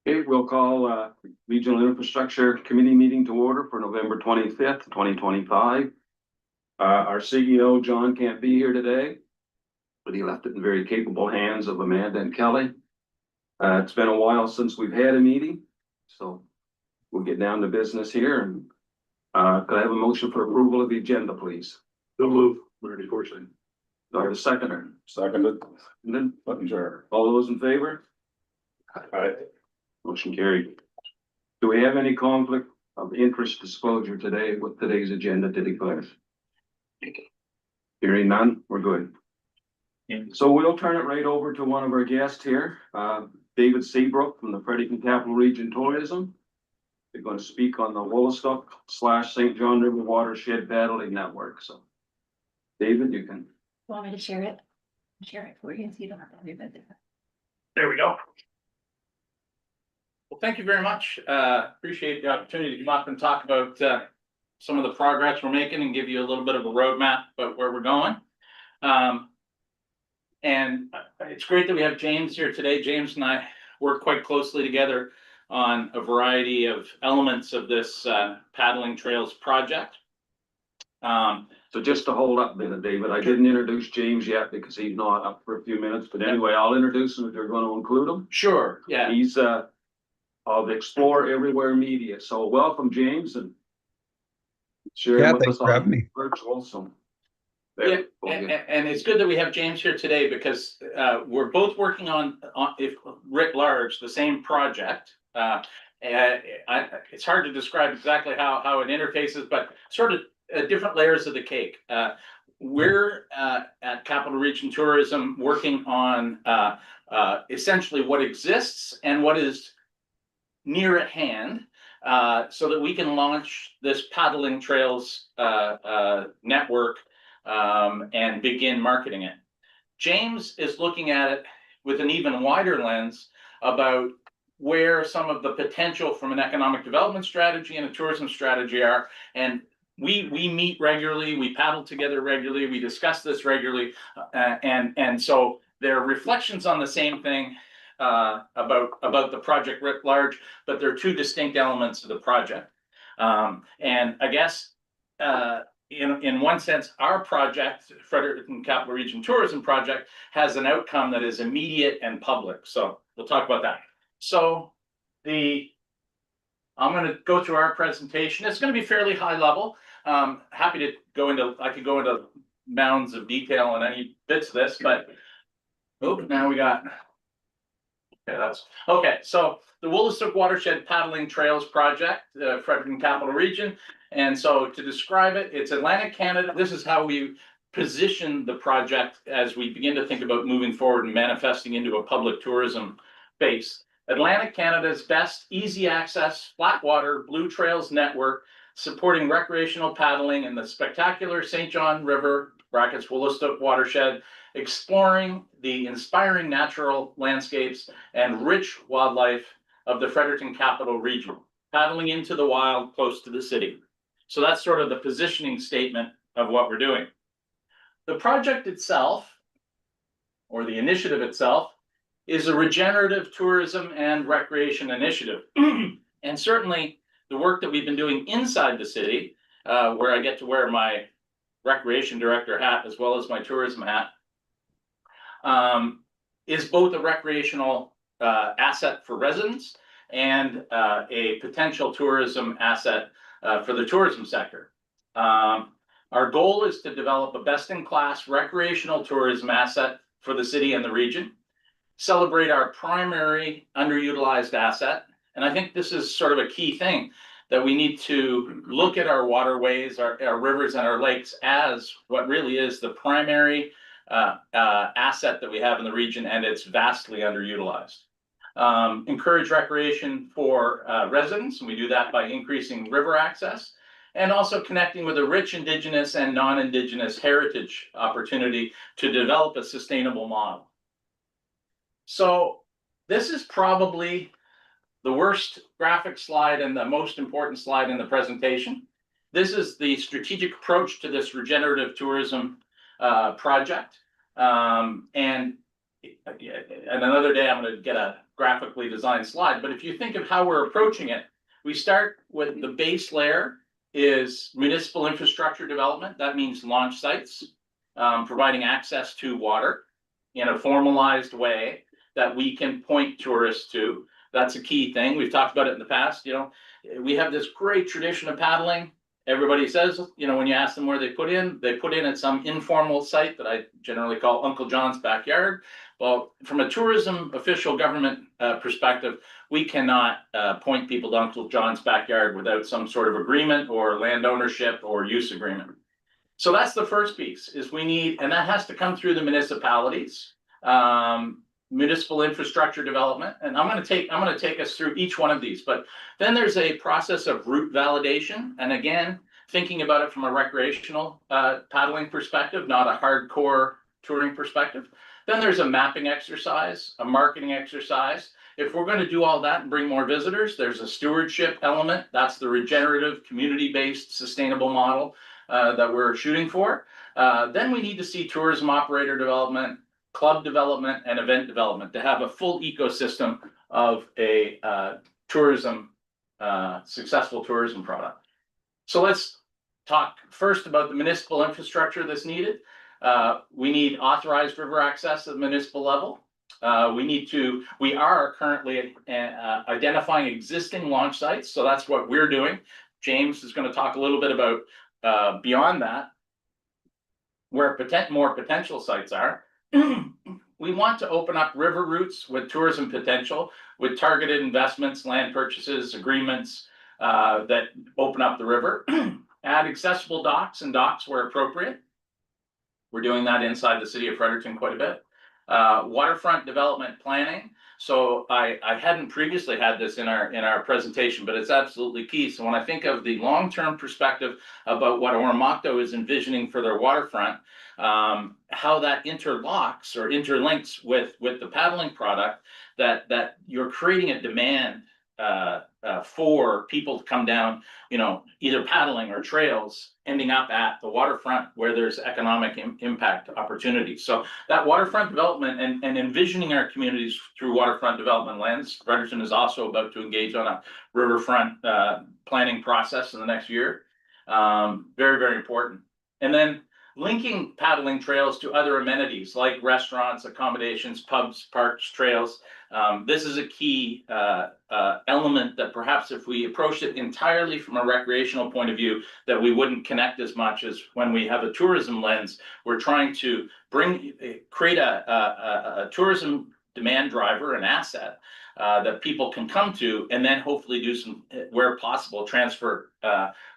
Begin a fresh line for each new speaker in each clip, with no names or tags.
Okay, we'll call Regional Infrastructure Committee meeting to order for November 25th, 2025. Our CEO, John, can't be here today, but he left it in very capable hands of Amanda and Kelly. It's been a while since we've had a meeting, so we'll get down to business here. And could I have a motion for approval of the agenda, please?
Don't move, Marty Forsyth.
Do I have a seconder?
Seconded.
And then,
Sure.
all those in favor?
Aye.
Motion carried. Do we have any conflict of interest disclosure today with today's agenda to declare? Hearing none, we're good. So we'll turn it right over to one of our guests here, David Seabrook from the Fredericton Capital Region Tourism. They're going to speak on the Woolastook/St. John River Watershed Paddling Network. So, David, you can.
Want me to share it? Share it for you so you don't have to worry about it.
There we go. Well, thank you very much. Appreciate the opportunity to come up and talk about some of the progress we're making and give you a little bit of a roadmap about where we're going. And it's great that we have James here today. James and I work quite closely together on a variety of elements of this paddling trails project.
So just to hold up a minute, David, I didn't introduce James yet because he's not up for a few minutes, but anyway, I'll introduce him if you're going to include him.
Sure, yeah.
He's of Explore Everywhere Media. So welcome, James, and share with us on virtual. So
yeah, and it's good that we have James here today because we're both working on if writ large, the same project. It's hard to describe exactly how it interfaces, but sort of different layers of the cake. We're at Capital Region Tourism working on essentially what exists and what is near at hand, so that we can launch this paddling trails network and begin marketing it. James is looking at it with an even wider lens about where some of the potential from an economic development strategy and a tourism strategy are. And we meet regularly, we paddle together regularly, we discuss this regularly, and so there are reflections on the same thing about the project writ large, but there are two distinct elements of the project. And I guess in one sense, our project, Fredericton Capital Region Tourism Project, has an outcome that is immediate and public. So we'll talk about that. So I'm going to go through our presentation. It's going to be fairly high level. Happy to go into, I could go into mounds of detail on any bits of this, but now we got. Okay, that's okay. So the Woolastook Watershed Paddling Trails Project, Fredericton Capital Region. And so to describe it, it's Atlantic Canada. This is how we position the project as we begin to think about moving forward and manifesting into a public tourism base. Atlantic Canada's best easy access, flat water, blue trails network, supporting recreational paddling in the spectacular St. John River, brackets Woolastook Watershed, exploring the inspiring natural landscapes and rich wildlife of the Fredericton Capital Region, paddling into the wild close to the city. So that's sort of the positioning statement of what we're doing. The project itself, or the initiative itself, is a regenerative tourism and recreation initiative. And certainly the work that we've been doing inside the city, where I get to wear my recreation director hat as well as my tourism hat, is both a recreational asset for residents and a potential tourism asset for the tourism sector. Our goal is to develop a best-in-class recreational tourism asset for the city and the region, celebrate our primary underutilized asset. And I think this is sort of a key thing, that we need to look at our waterways, our rivers and our lakes as what really is the primary asset that we have in the region, and it's vastly underutilized. Encourage recreation for residents, and we do that by increasing river access and also connecting with a rich Indigenous and non-Indigenous heritage opportunity to develop a sustainable model. So this is probably the worst graphic slide and the most important slide in the presentation. This is the strategic approach to this regenerative tourism project. And and another day I'm gonna get a graphically designed slide, but if you think of how we're approaching it, we start with the base layer is municipal infrastructure development. That means launch sites, providing access to water in a formalized way that we can point tourists to. That's a key thing. We've talked about it in the past, you know, we have this great tradition of paddling. Everybody says, you know, when you ask them where they put in at some informal site that I generally call Uncle John's backyard. Well, from a tourism official government perspective, we cannot point people to Uncle John's backyard without some sort of agreement or land ownership or use agreement. So that's the first piece is we need, and that has to come through the municipalities, municipal infrastructure development. And I'm going to take us through each one of these, but then there's a process of route validation. And again, thinking about it from a recreational paddling perspective, not a hardcore touring perspective. Then there's a mapping exercise, a marketing exercise. If we're going to do all that and bring more visitors, there's a stewardship element. That's the regenerative, community-based, sustainable model that we're shooting for. Then we need to see tourism operator development, club development, and event development to have a full ecosystem of a successful tourism product. So let's talk first about the municipal infrastructure that's needed. We need authorized river access at the municipal level. We are currently identifying existing launch sites. So that's what we're doing. James is going to talk a little bit about beyond that, where more potential sites are. We want to open up river routes with tourism potential, with targeted investments, land purchases, agreements that open up the river. Add accessible docks and docks where appropriate. We're doing that inside the city of Fredericton quite a bit. Waterfront development planning. So I hadn't previously had this in our presentation, but it's absolutely key. So when I think of the long-term perspective about what Oromocto is envisioning for their waterfront, how that interlocks or interlinks with the paddling product, that you're creating a demand for people to come down, you know, either paddling or trails, ending up at the waterfront where there's economic impact opportunities. So that waterfront development and envisioning our communities through waterfront development lens. Fredericton is also about to engage on a riverfront planning process in the next year. Very, very important. And then linking paddling trails to other amenities like restaurants, accommodations, pubs, parks, trails. This is a key element that perhaps if we approach it entirely from a recreational point of view, that we wouldn't connect as much as when we have a tourism lens. We're trying to create a tourism demand driver, an asset that people can come to, and then hopefully do some, where possible, transfer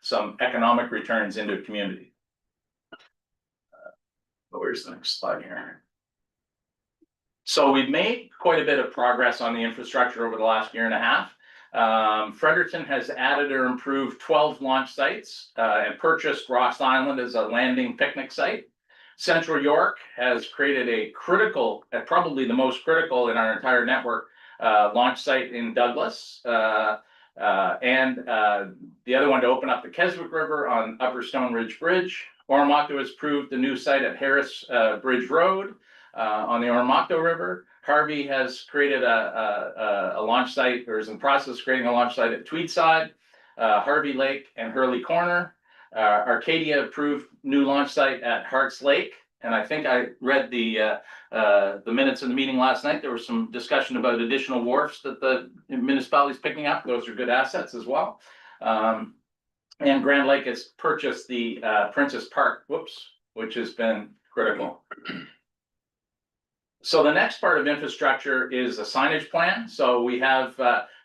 some economic returns into a community. Where's the next slide here? So we've made quite a bit of progress on the infrastructure over the last year and a half. Fredericton has added or improved 12 launch sites and purchased Ross Island as a landing picnic site. Central York has created a critical, probably the most critical in our entire network, launch site in Douglas. And the other one to open up the Keswick River on Upper Stone Ridge Bridge. Oromocto has approved the new site at Harris Bridge Road on the Oromocto River. Harvey has created a launch site, or is in the process of creating a launch site at Tweedside, Harvey Lake and Hurley Corner. Arcadia approved new launch site at Harts Lake. And I think I read the minutes of the meeting last night. There was some discussion about additional wharfs that the municipality is picking up. Those are good assets as well. And Grand Lake has purchased the Princess Park, which has been critical. So the next part of infrastructure is a signage plan. So we have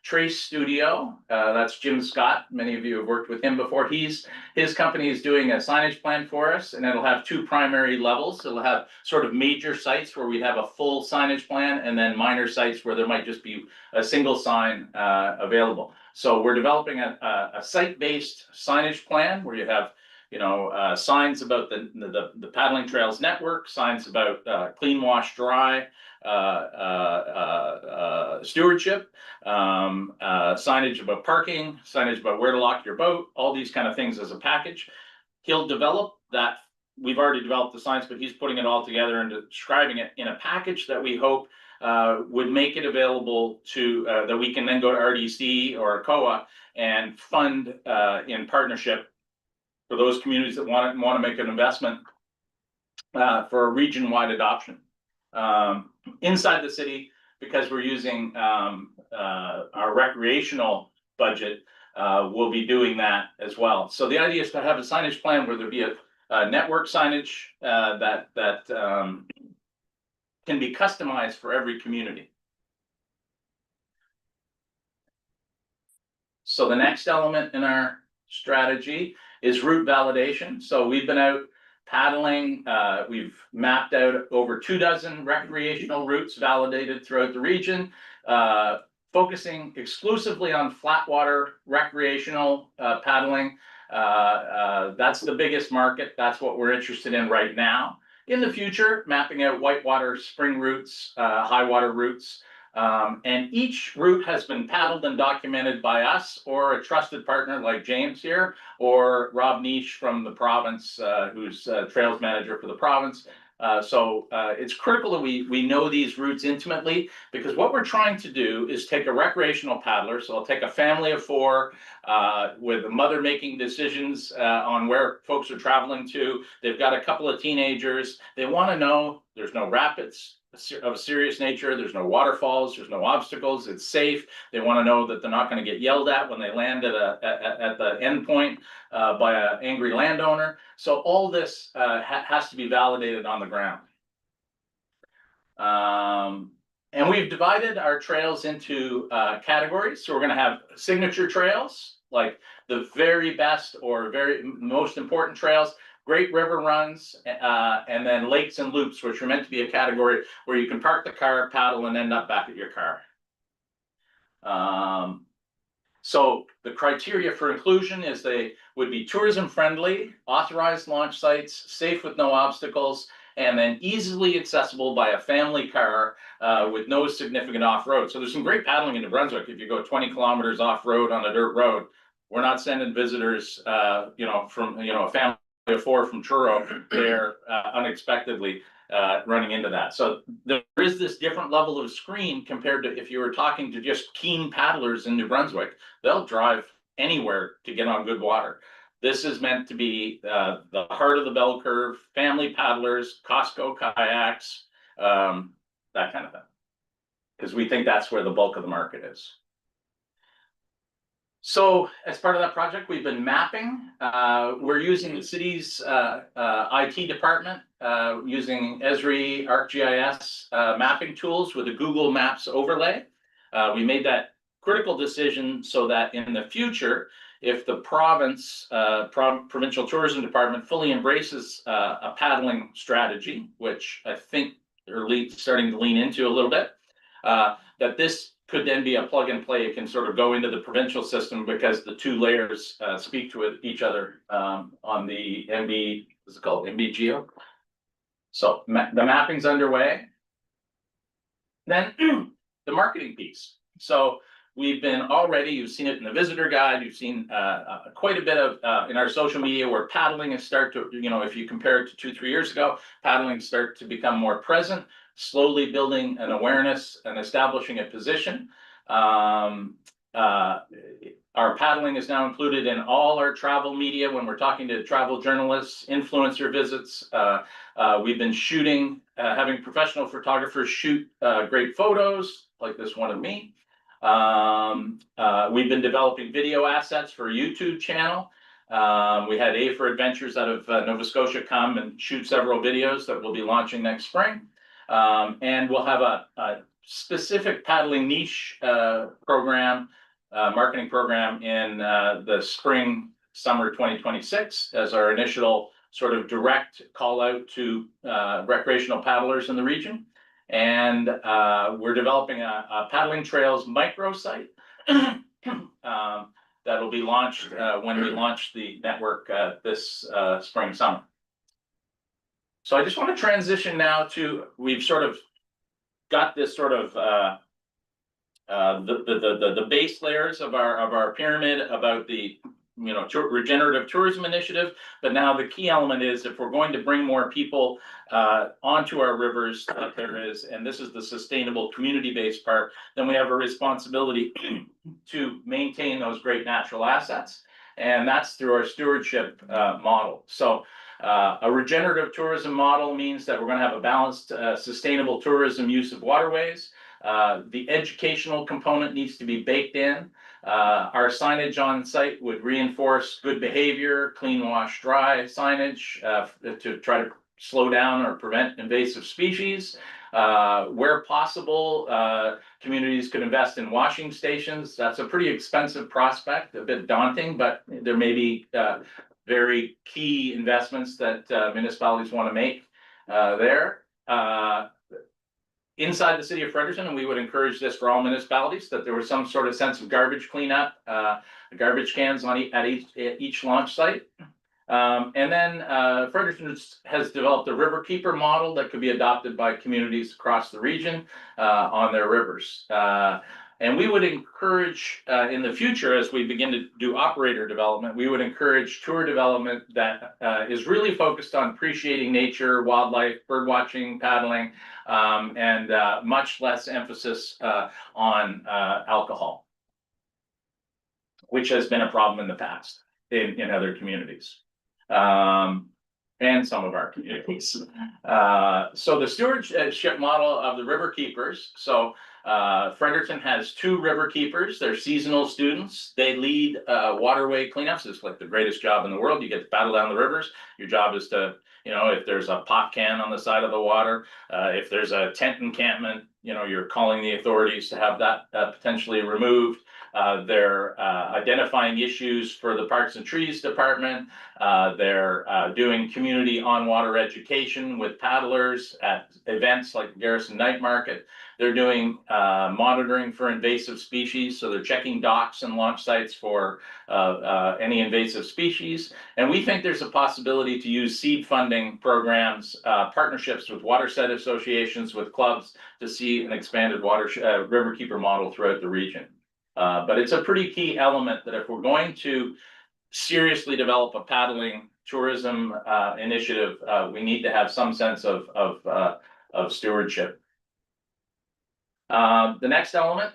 Trace Studio, that's Jim Scott. Many of you have worked with him before. His company is doing a signage plan for us, and it'll have two primary levels. It'll have sort of major sites where we'd have a full signage plan, and then minor sites where there might just be a single sign available. So we're developing a site-based signage plan where you have, you know, signs about the paddling trails network, signs about clean, wash, dry, stewardship, signage about parking, signage about where to lock your boat, all these kind of things as a package. He'll develop that we've already developed the science, but he's putting it all together and describing it in a package that we hope would make it available to, that we can then go to RDC or COA and fund in partnership for those communities that want to make an investment for a region-wide adoption. Inside the city, because we're using our recreational budget, we'll be doing that as well. So the idea is to have a signage plan where there be a network signage that can be customized for every community. So the next element in our strategy is route validation. So we've been out paddling. We've mapped out over 24 recreational routes validated throughout the region, focusing exclusively on flatwater recreational paddling. That's the biggest market. That's what we're interested in right now. In the future, mapping out whitewater spring routes, high water routes. And each route has been paddled and documented by us or a trusted partner like James here, or Rob Niche from the province, who's trails manager for the province. So it's critical that we know these routes intimately, because what we're trying to do is take a recreational paddler. So I'll take a family of 4 with a mother making decisions on where folks are traveling to. They've got a couple of teenagers. They want to know there's no rapids of a serious nature, there's no waterfalls, there's no obstacles, it's safe. They want to know that they're not going to get yelled at when they land at the end point by an angry landowner. So all this has to be validated on the ground. And we've divided our trails into categories. So we're going to have signature trails, like the very best or very most important trails. Great river runs, and then lakes and loops, which are meant to be a category where you can park the car, paddle, and end up back at your car. So the criteria for inclusion is they would be tourism friendly, authorized launch sites, safe with no obstacles, and then easily accessible by a family car with no significant off-road. So there's some great paddling in New Brunswick. If you go 20 kilometers off-road on a dirt road, we're not sending visitors, from, a family of 4 from Truro there unexpectedly running into that. So there is this different level of screen compared to if you were talking to just keen paddlers in New Brunswick. They'll drive anywhere to get on good water. This is meant to be the heart of the bell curve, family paddlers, Costco kayaks, that kind of thing, because we think that's where the bulk of the market is. So as part of that project, we've been mapping. We're using the city's IT department, using Esri ArcGIS mapping tools with a Google Maps overlay. We made that critical decision so that in the future, if the province, provincial tourism department fully embraces a paddling strategy, which I think they're starting to lean into a little bit, that this could then be a plug and play. It can sort of go into the provincial system because the 2 layers speak to each other on the MB, what's it called, MBGeo. So the mapping's underway. Then the marketing piece. So we've been already, you've seen it in the visitor guide, you've seen quite a bit of in our social media where paddling is start to, if you compare it to 2-3 years ago, paddling start to become more present, slowly building an awareness and establishing a position. Our paddling is now included in all our travel media when we're talking to travel journalists, influencer visits. We've been shooting, having professional photographers shoot great photos like this one of me. We've been developing video assets for a YouTube channel. We had A for Adventures out of Nova Scotia come and shoot several videos that we'll be launching next spring. And we'll have a specific paddling niche program, marketing program in the spring, summer 2026 as our initial sort of direct call out to recreational paddlers in the region. And we're developing a paddling trails microsite that'll be launched when we launch the network this spring, summer. So I just want to transition now to, we've sort of got this sort of the base layers of our pyramid about the regenerative tourism initiative. But now the key element is if we're going to bring more people onto our rivers, there is, and this is the sustainable community-based part, then we have a responsibility to maintain those great natural assets. And that's through our stewardship model. So a regenerative tourism model means that we're going to have a balanced, sustainable tourism use of waterways. The educational component needs to be baked in. Our signage on site would reinforce good behavior, clean, wash, dry signage to try to slow down or prevent invasive species. Where possible, communities could invest in washing stations. That's a pretty expensive prospect, a bit daunting, but there may be very key investments that municipalities want to make there. Inside the city of Fredericton, and we would encourage this for all municipalities, that there was some sort of sense of garbage cleanup, garbage cans at each launch site. And then Fredericton has developed a river keeper model that could be adopted by communities across the region on their rivers. And we would encourage in the future, as we begin to do operator development, we would encourage tour development that is really focused on appreciating nature, wildlife, bird watching, paddling, and much less emphasis on alcohol, which has been a problem in the past in other communities. And some of our communities. So the stewardship model of the river keepers. So Fredericton has 2 river keepers. They're seasonal students. They lead waterway cleanups. It's like the greatest job in the world. You get to paddle down the rivers. Your job is to, if there's a pop can on the side of the water, if there's a tent encampment, you're calling the authorities to have that potentially removed. They're identifying issues for the Parks and Trees Department. They're doing community on-water education with paddlers at events like the Garrison Night Market. They're doing monitoring for invasive species. So they're checking docks and launch sites for any invasive species. And we think there's a possibility to use seed funding programs, partnerships with watershed associations, with clubs, to see an expanded riverkeeper model throughout the region. But it's a pretty key element that if we're going to seriously develop a paddling tourism initiative, we need to have some sense of stewardship. The next element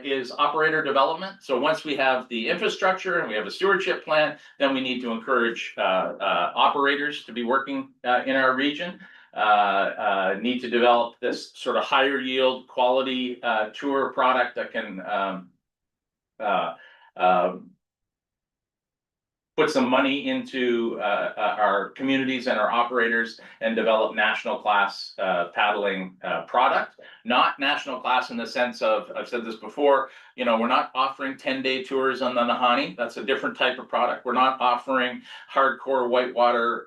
is operator development. So once we have the infrastructure and we have a stewardship plan, then we need to encourage operators to be working in our region. Need to develop this sort of higher yield quality tour product that can put some money into our communities and our operators and develop national class paddling product. Not national class in the sense of, I've said this before, we're not offering 10-day tours on the Nahanni. That's a different type of product. We're not offering hardcore whitewater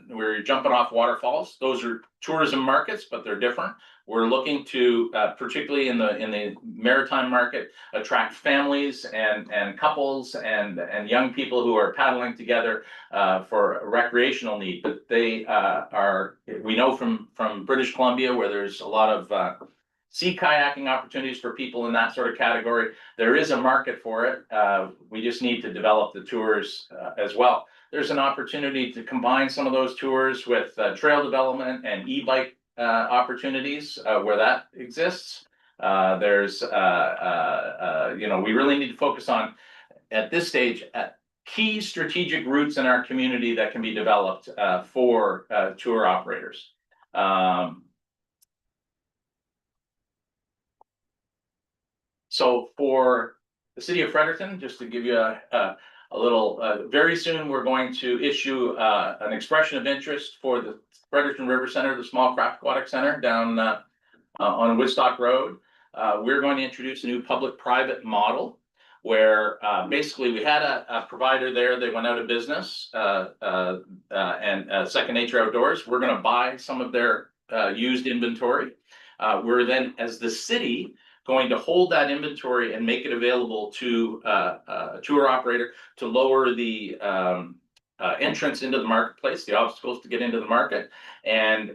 where you're jumping off waterfalls. Those are tourism markets, but they're different. We're looking to, particularly in the maritime market, attract families and couples and young people who are paddling together for a recreational need. But they we know from British Columbia, where there's a lot of sea kayaking opportunities for people in that sort of category. There is a market for it. We just need to develop the tours as well. There's an opportunity to combine some of those tours with trail development and e-bike opportunities where that exists. There's we really need to focus on, at this stage, key strategic routes in our community that can be developed for tour operators. So for the city of Fredericton, just to give you a little, very soon we're going to issue an expression of interest for the Fredericton River Center, the Small Craft Aquatic Center down on Woodstock Road. We're going to introduce a new public-private model where basically we had a provider there. They went out of business, and Second Nature Outdoors. We're going to buy some of their used inventory. We're then, as the city, going to hold that inventory and make it available to a tour operator to lower the entrance into the marketplace, the obstacles to get into the market, and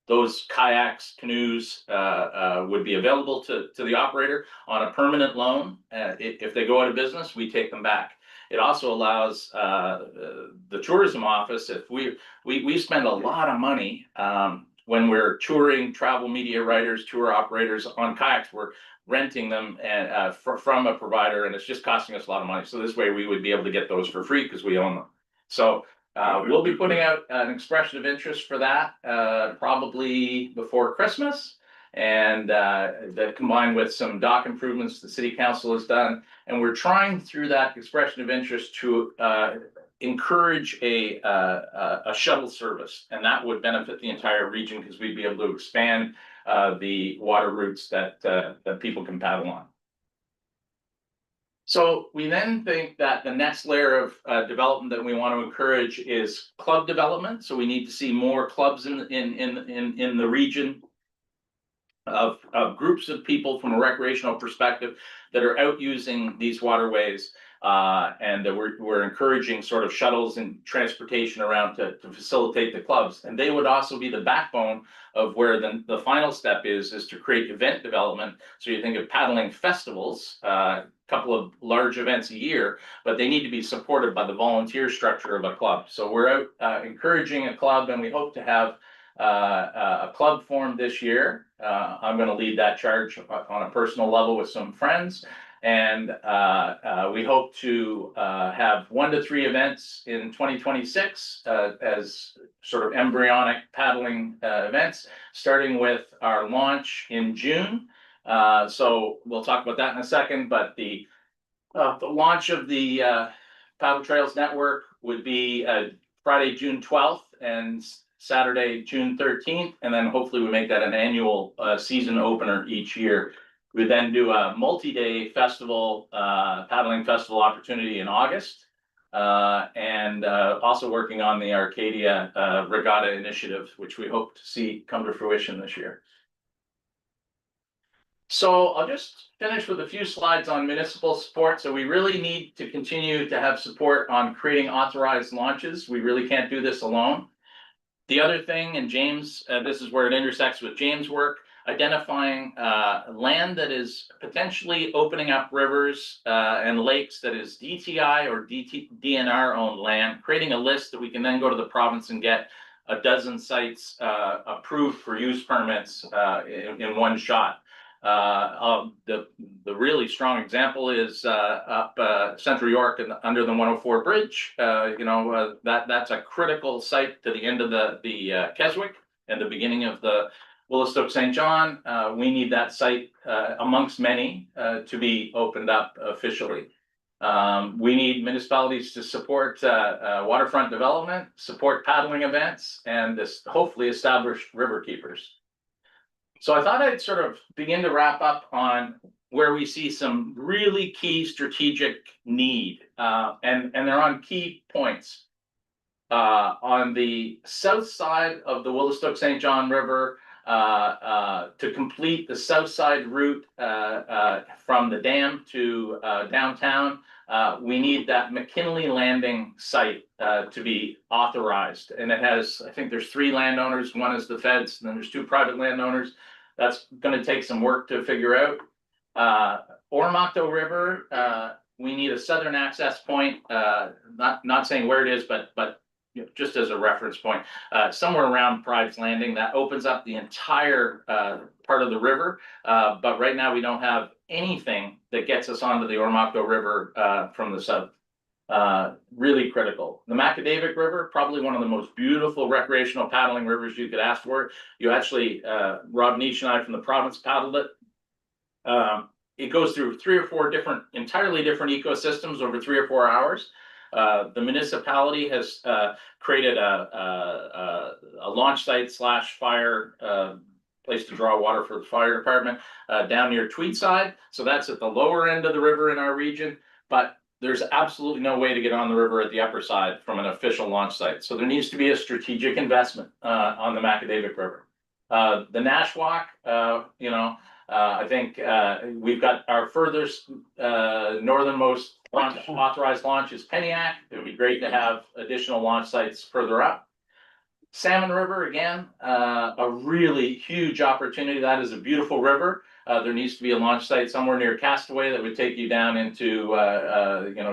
those kayaks, canoes, would be available to the operator on a permanent loan. If they go out of business, we take them back. It also allows the tourism office, if we spend a lot of money when we're touring travel media writers, tour operators on kayaks, we're renting them and from a provider, and it's just costing us a lot of money. So this way we would be able to get those for free because we own them. So we'll be putting out an expression of interest for that probably before Christmas. And that combined with some dock improvements the city council has done. And we're trying through that expression of interest to encourage a shuttle service. And that would benefit the entire region because we'd be able to expand the water routes that people can paddle on. So we then think that the next layer of development that we want to encourage is club development. So we need to see more clubs in the region of groups of people from a recreational perspective that are out using these waterways, and that we're encouraging sort of shuttles and transportation around to facilitate the clubs. And they would also be the backbone of where the final step is to create event development. So you think of paddling festivals, couple of large events a year, but they need to be supported by the volunteer structure of a club. So we're out encouraging a club, and we hope to have a club formed this year. I'm going to lead that charge on a personal level with some friends, and we hope to have 1 to 3 events in 2026 as sort of embryonic paddling events, starting with our launch in June. So we'll talk about that in a second, but the launch of the Paddle Trails Network would be Friday, June 12th and Saturday, June 13th, and then hopefully we make that an annual season opener each year. We then do a multi-day festival, paddling festival opportunity in August, and also working on the Arcadia Regatta initiative, which we hope to see come to fruition this year. So I'll just finish with a few slides on municipal support. So we really need to continue to have support on creating authorized launches. We really can't do this alone. The other thing, and James, this is where it intersects with James' work, identifying land that is potentially opening up rivers and lakes that is DTI or DNR owned land, creating a list that we can then go to the province and get a dozen sites approved for use permits in one shot. The really strong example is up Central York and under the 104 bridge. That's a critical site to the end of the Keswick and the beginning of the Willistoke St. John. We need that site amongst many to be opened up officially. We need municipalities to support waterfront development, support paddling events, and hopefully establish river keepers. So I thought I'd sort of begin to wrap up on where we see some really key strategic need, and they're on key points. On the south side of the Willistoke St. John River, to complete the south side route from the dam to downtown, we need that McKinley Landing site to be authorized. And it has, I think there's 3 landowners. One is the feds, and then there's 2 private landowners. That's going to take some work to figure out. Oromocto River, we need a southern access point, not saying where it is, but just as a reference point, somewhere around Pride's Landing that opens up the entire part of the river. But right now we don't have anything that gets us onto the Oromocto River from the south. Really critical. The Macadavic River, probably one of the most beautiful recreational paddling rivers you could ask for. You actually, Rob Niche and I from the province paddled it. It goes through 3 or 4 entirely different ecosystems over 3 or 4 hours. The municipality has created a launch site / fire place to draw water for the fire department down near Tweedside. So that's at the lower end of the river in our region, but there's absolutely no way to get on the river at the upper side from an official launch site. So there needs to be a strategic investment on the Macadavic River. The Nashwauk, I think we've got our furthest northernmost authorized launch is Peniac. It would be great to have additional launch sites further up. Salmon River, again, a really huge opportunity. That is a beautiful river. There needs to be a launch site somewhere near Castaway that would take you down into,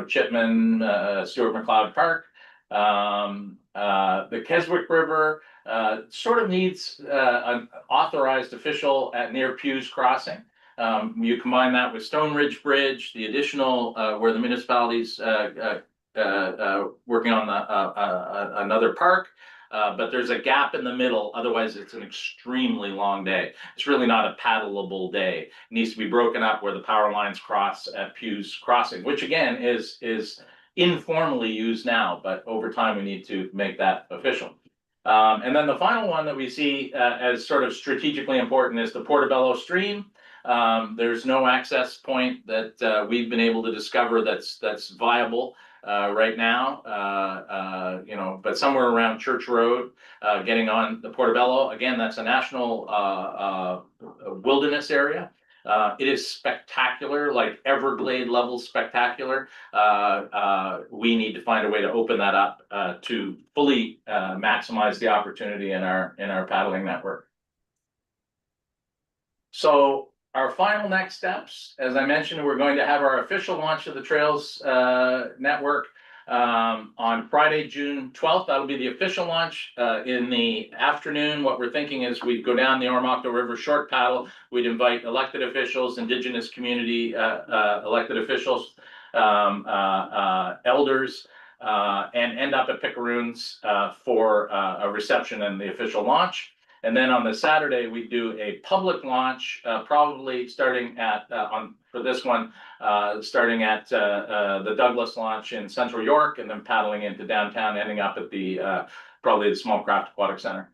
Chipman, Stuart McLeod Park. The Keswick River, sort of needs, an authorized official at near Pew's Crossing. You combine that with Stone Ridge Bridge, the additional, where the municipalities, working on another park. But there's a gap in the middle, otherwise it's an extremely long day. It's really not a paddleable day. It needs to be broken up where the power lines cross at Pew's Crossing, which again is informally used now, but over time we need to make that official. And then the final one that we see as sort of strategically important is the Portobello Stream. There's no access point that we've been able to discover that's viable right now, but somewhere around Church Road, getting on the Portobello, again, that's a national wilderness area. It is spectacular, like Everglade level spectacular. We need to find a way to open that up to fully maximize the opportunity in our paddling network. So our final next steps, as I mentioned, we're going to have our official launch of the Trails Network on Friday, June 12th. That'll be the official launch. In the afternoon, what we're thinking is we'd go down the Oromocto River short paddle. We'd invite elected officials, Indigenous community elected officials, elders, and end up at Picaroons for a reception and the official launch. And then on the Saturday, we do a public launch, probably starting at, for this one, starting at the Douglas launch in Central York, and then paddling into downtown, ending up at the probably the Small Craft Aquatic Center.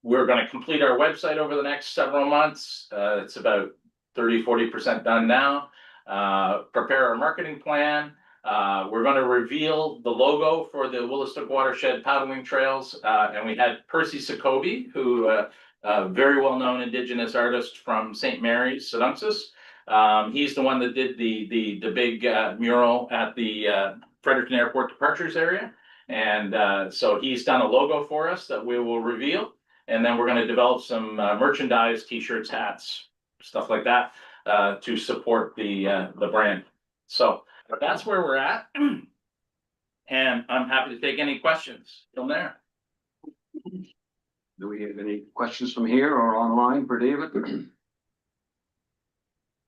We're going to complete our website over the next several months. It's about 30–40% done now. Prepare our marketing plan. We're going to reveal the logo for the Willistook Watershed Paddling Trails, and we had Percy Sokobi, who a very well-known Indigenous artist from St. Mary's, Sedunxis. He's the one that did the big mural at the Fredericton Airport departures area, and so he's done a logo for us that we will reveal, and then we're going to develop some merchandise, t-shirts, hats, stuff like that, to support the brand. So that's where we're at, and I'm happy to take any questions from there.
Do we have any questions from here or online for David?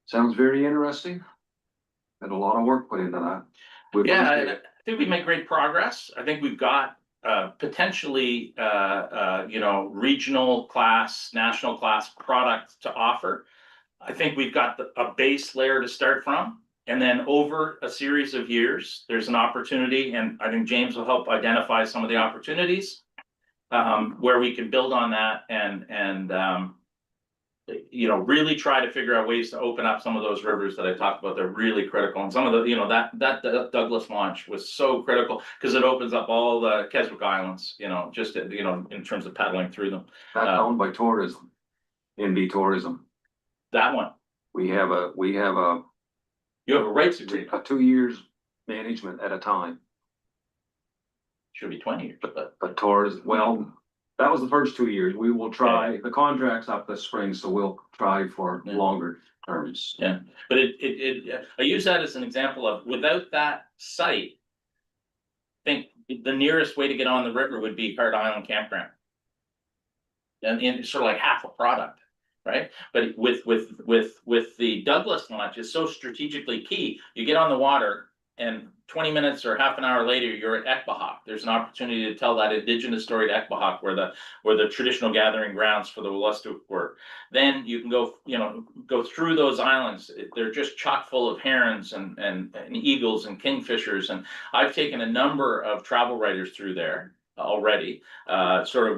Sounds very interesting. Had a lot of work put into that.
Yeah, I think we make great progress. I think we've got potentially regional class, national class product to offer. I think we've got a base layer to start from. And then over a series of years, there's an opportunity, and I think James will help identify some of the opportunities where we can build on that and really try to figure out ways to open up some of those rivers that I talked about. They're really critical, and some of the that Douglas launch was so critical because it opens up all the Keswick Islands. Just in terms of paddling through them.
That's owned by tourism, NB Tourism.
That one.
We have a
You have a rights agreement.
2 years management at a time.
Should be 20 years,
But tourism, well, that was the first 2 years. We will try, the contract's up this spring, so we'll try for longer terms.
Yeah, but I use that as an example of, without that site, I think the nearest way to get on the river would be Hart Island Campground. And it's sort of like half a product. Right, but with the Douglas launch, it's so strategically key. You get on the water, and 20 minutes or half an hour later, you're at Ekbahak. There's an opportunity to tell that Indigenous story to Ekbahak, where the traditional gathering grounds for the Willistook were. Then you can go through those islands. They're just chock full of herons and eagles and kingfishers. And I've taken a number of travel writers through there already,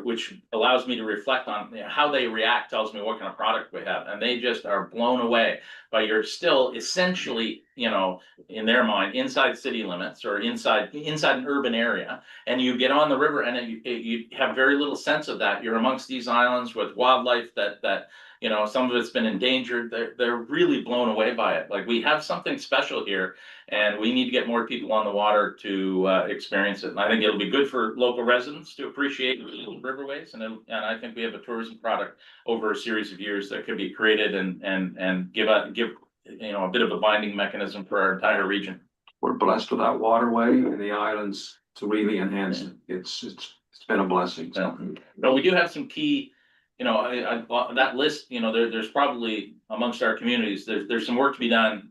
which allows me to reflect on how they react, tells me what kind of product we have, and they just are blown away by you're still essentially you know, in their mind, inside city limits or inside an urban area, and you get on the river and you have very little sense of that. You're amongst these islands with wildlife that you know, some of it's been endangered. They're really blown away by it. Like, we have something special here, and we need to get more people on the water to experience it. And I think it'll be good for local residents to appreciate riverways, and I think we have a tourism product over a series of years that could be created and give you know, a bit of a binding mechanism for our entire region.
We're blessed with that waterway and the islands to really enhance it. It's been a blessing. So.
But we do have some key, you know, that list, you know, there's probably amongst our communities, there's some work to be done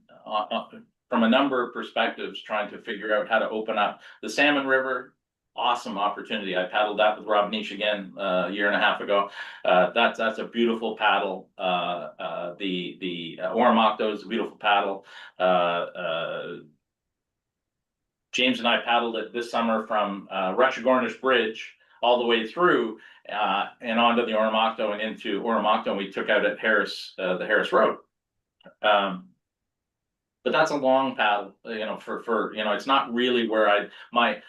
from a number of perspectives, trying to figure out how to open up the Salmon River. Awesome opportunity. I paddled that with Rob Niche again a year and a half ago. That's a beautiful paddle. The Oromocto is a beautiful paddle. James and I paddled it this summer from Russia Bridge all the way through and onto the Oromocto and into Oromocto, and we took out at Harris, the Harris Road. But that's a long paddle, you know, for you know, it's not really where my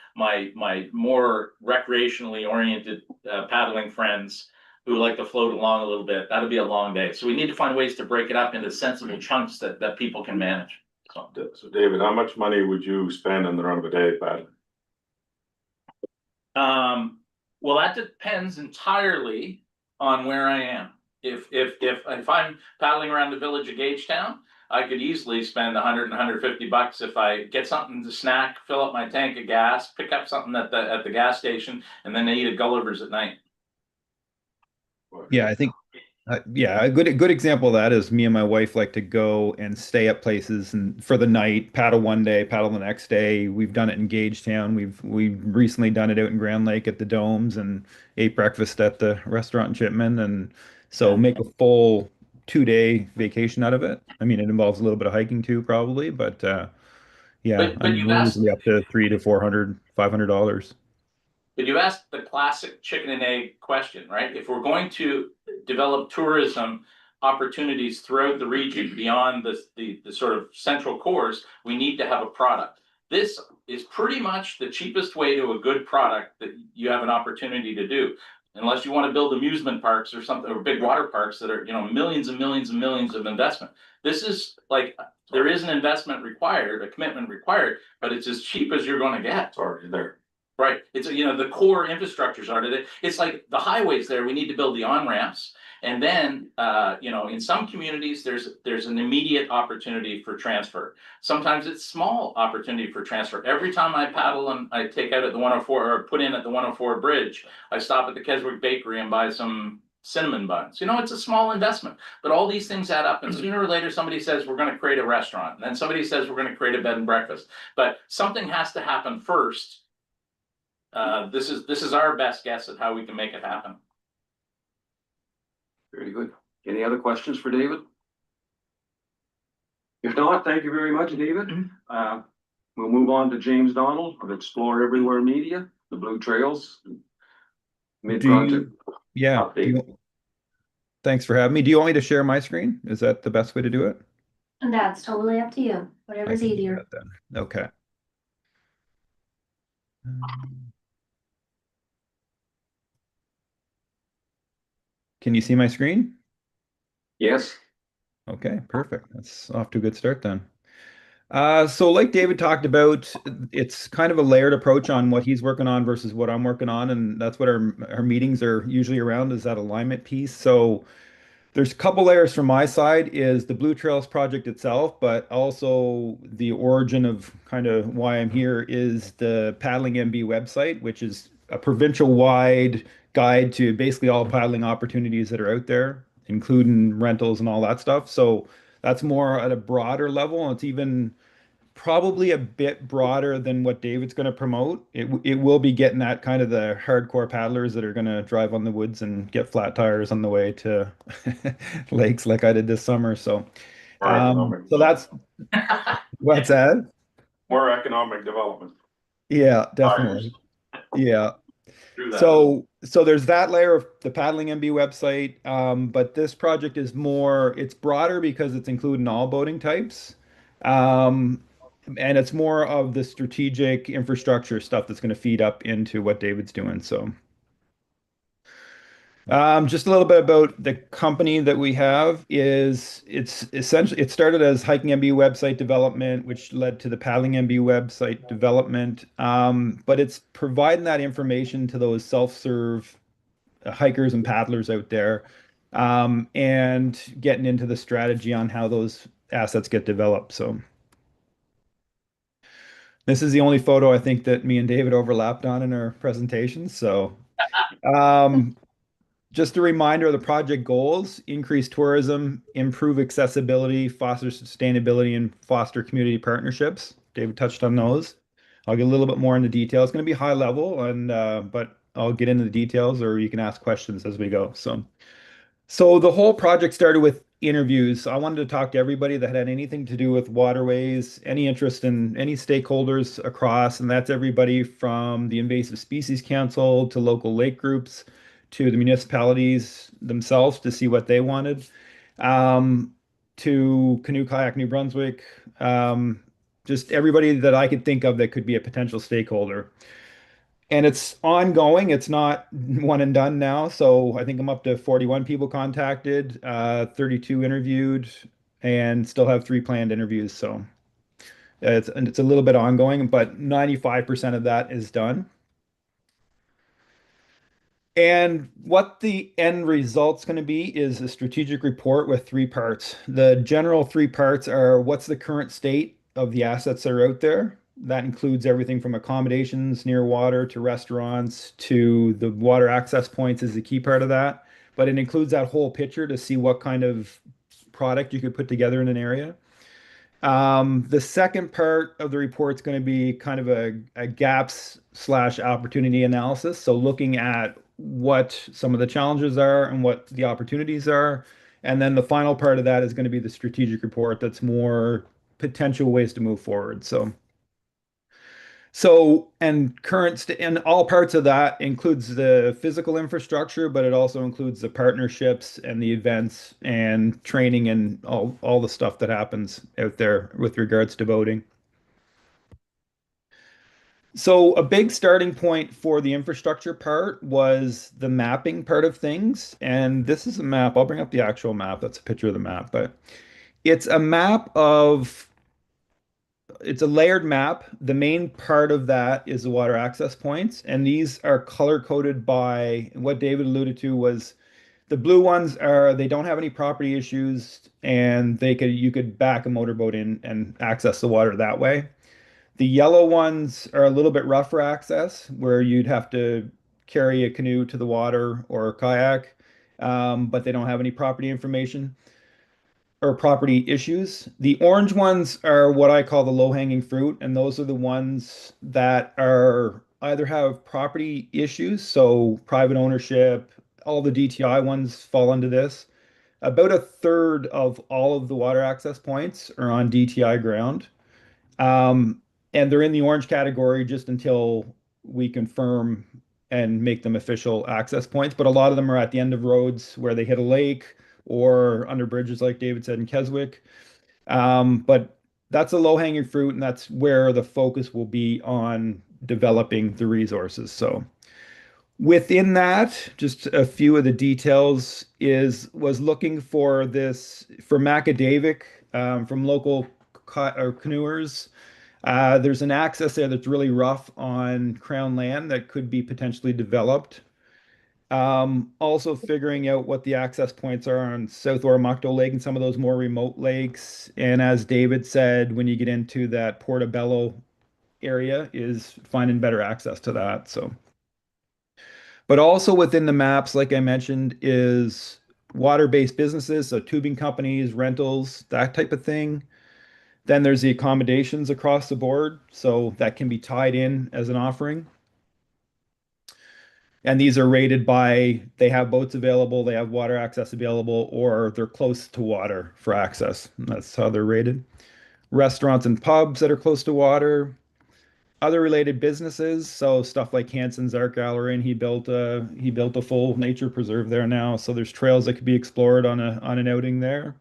more recreationally oriented paddling friends who like to float along a little bit, that'll be a long day. So we need to find ways to break it up into sensible chunks that people can manage.
So David, how much money would you spend on the run of a day paddling?
Well, that depends entirely on where I am. If I'm paddling around the village of Gagetown, I could easily spend 100 and $150 if I get something to snack, fill up my tank of gas, pick up something at the gas station, and then eat at Gulliver's at night.
Yeah, I think, yeah, a good example of that is me and my wife like to go and stay at places and for the night, paddle one day, paddle the next day. We've done it in Gagetown. We've recently done it out in Grand Lake at the Domes and ate breakfast at the restaurant in Chipman, and so make a full 2-day vacation out of it. I mean, it involves a little bit of hiking too, probably, but yeah,
But you've asked,
usually up to $300 to $400, $500.
but you asked the classic chicken and egg question, right? If we're going to develop tourism opportunities throughout the region beyond the sort of central cores, we need to have a product. This is pretty much the cheapest way to a good product that you have an opportunity to do. Unless you want to build amusement parks or something, or big water parks that are, you know, millions and millions and millions of investment. This is like, there is an investment required, a commitment required, but it's as cheap as you're going to get.
It's already there.
Right. It's, you know, the core infrastructures are today. It's like the highways there, we need to build the on-ramps. And then, you know, in some communities, there's an immediate opportunity for transfer. Sometimes it's small opportunity for transfer. Every time I paddle and I take out at the 104 or put in at the 104 bridge, I stop at the Keswick Bakery and buy some cinnamon buns. You know, it's a small investment, but all these things add up. And sooner or later, somebody says, we're going to create a restaurant. And then somebody says, we're going to create a bed and breakfast. But something has to happen first. This is our best guess at how we can make it happen.
Very good. Any other questions for David? If not, thank you very much, David. We'll move on to James Donald of Explore Everywhere Media, the Blue Trails mid-project.
Yeah.
update.
Thanks for having me. Do you want me to share my screen? Is that the best way to do it?
And that's totally up to you,
I
whatever's
can do
easier.
that then. Okay. Can you see my screen?
Yes.
Okay, perfect. That's off to a good start then. So like David talked about, it's kind of a layered approach on what he's working on versus what I'm working on, and that's what our meetings are usually around, is that alignment piece. So there's a couple layers from my side, is the Blue Trails project itself, but also the origin of kind of why I'm here is the Paddling MB website, which is a provincial-wide guide to basically all paddling opportunities that are out there, including rentals and all that stuff. So that's more at a broader level, and it's even probably a bit broader than what David's going to promote. It will be getting at kind of the hardcore paddlers that are going to drive on the woods and get flat tires on the way to lakes like I did this summer. So, so that's what's that?
More economic development.
Yeah, definitely. Yeah. So there's that layer of the Paddling MB website, but this project is more, it's broader because it's including all boating types. Um, and it's more of the strategic infrastructure stuff that's going to feed up into what David's doing. So, just a little bit about the company that we have is it's essentially it started as Hiking MB website development, which led to the Paddling MB website development. But it's providing that information to those self-serve hikers and paddlers out there, and getting into the strategy on how those assets get developed. So this is the only photo I think that me and David overlapped on in our presentation. So, um, just a reminder of the project goals: increase tourism, improve accessibility, foster sustainability, and foster community partnerships. David touched on those. I'll get a little bit more into detail. It's going to be high level, and but I'll get into the details, or you can ask questions as we go. So the whole project started with interviews. I wanted to talk to everybody that had anything to do with waterways, any interest in any stakeholders across, and that's everybody from the Invasive Species Council to local lake groups to the municipalities themselves to see what they wanted, um, to Canoe Kayak New Brunswick, just everybody that I could think of that could be a potential stakeholder. And it's ongoing. It's not one and done now. So I think I'm up to 41 people contacted, 32 interviewed, and still have 3 planned interviews. So it's a little bit ongoing, but 95% of that is done. And what the end result's going to be is a strategic report with 3 parts. The general 3 parts are what's the current state of the assets that are out there. That includes everything from accommodations near water to restaurants to the water access points is the key part of that. But it includes that whole picture to see what kind of product you could put together in an area. The second part of the report is going to be kind of a gaps slash opportunity analysis. So looking at what some of the challenges are and what the opportunities are. And then the final part of that is going to be the strategic report that's more potential ways to move forward. And and all parts of that includes the physical infrastructure, but it also includes the partnerships and the events and training and all the stuff that happens out there with regards to voting. So a big starting point for the infrastructure part was the mapping part of things. And this is a map. I'll bring up the actual map. That's a picture of the map, but it's a map of it's a layered map. The main part of that is the water access points, and these are color coded by what David alluded to was the blue ones are they don't have any property issues and you could back a motorboat in and access the water that way. The yellow ones are a little bit rougher access where you'd have to carry a canoe to the water or a kayak, but they don't have any property information or property issues. The orange ones are what I call the low-hanging fruit, and those are the ones that are either have property issues, so private ownership, all the DTI ones fall into this. About a third of all of the water access points are on DTI ground. And they're in the orange category just until we confirm and make them official access points. But a lot of them are at the end of roads where they hit a lake or under bridges, like David said in Keswick. But that's a low-hanging fruit, and that's where the focus will be on developing the resources. So within that, just a few of the details was looking for this for Macadamic, from local canoers. There's an access there that's really rough on Crown land that could be potentially developed. Also figuring out what the access points are on South Oromocto Lake and some of those more remote lakes. And as David said, when you get into that Portobello area, is finding better access to that. But also within the maps, like I mentioned, is water-based businesses, so tubing companies, rentals, that type of thing. Then there's the accommodations across the board, so that can be tied in as an offering. And these are rated by they have boats available, they have water access available, or they're close to water for access. That's how they're rated. Restaurants and pubs that are close to water. Other related businesses, so stuff like Hanson's Art Gallery, and he built a full nature preserve there now. So there's trails that could be explored on an outing there.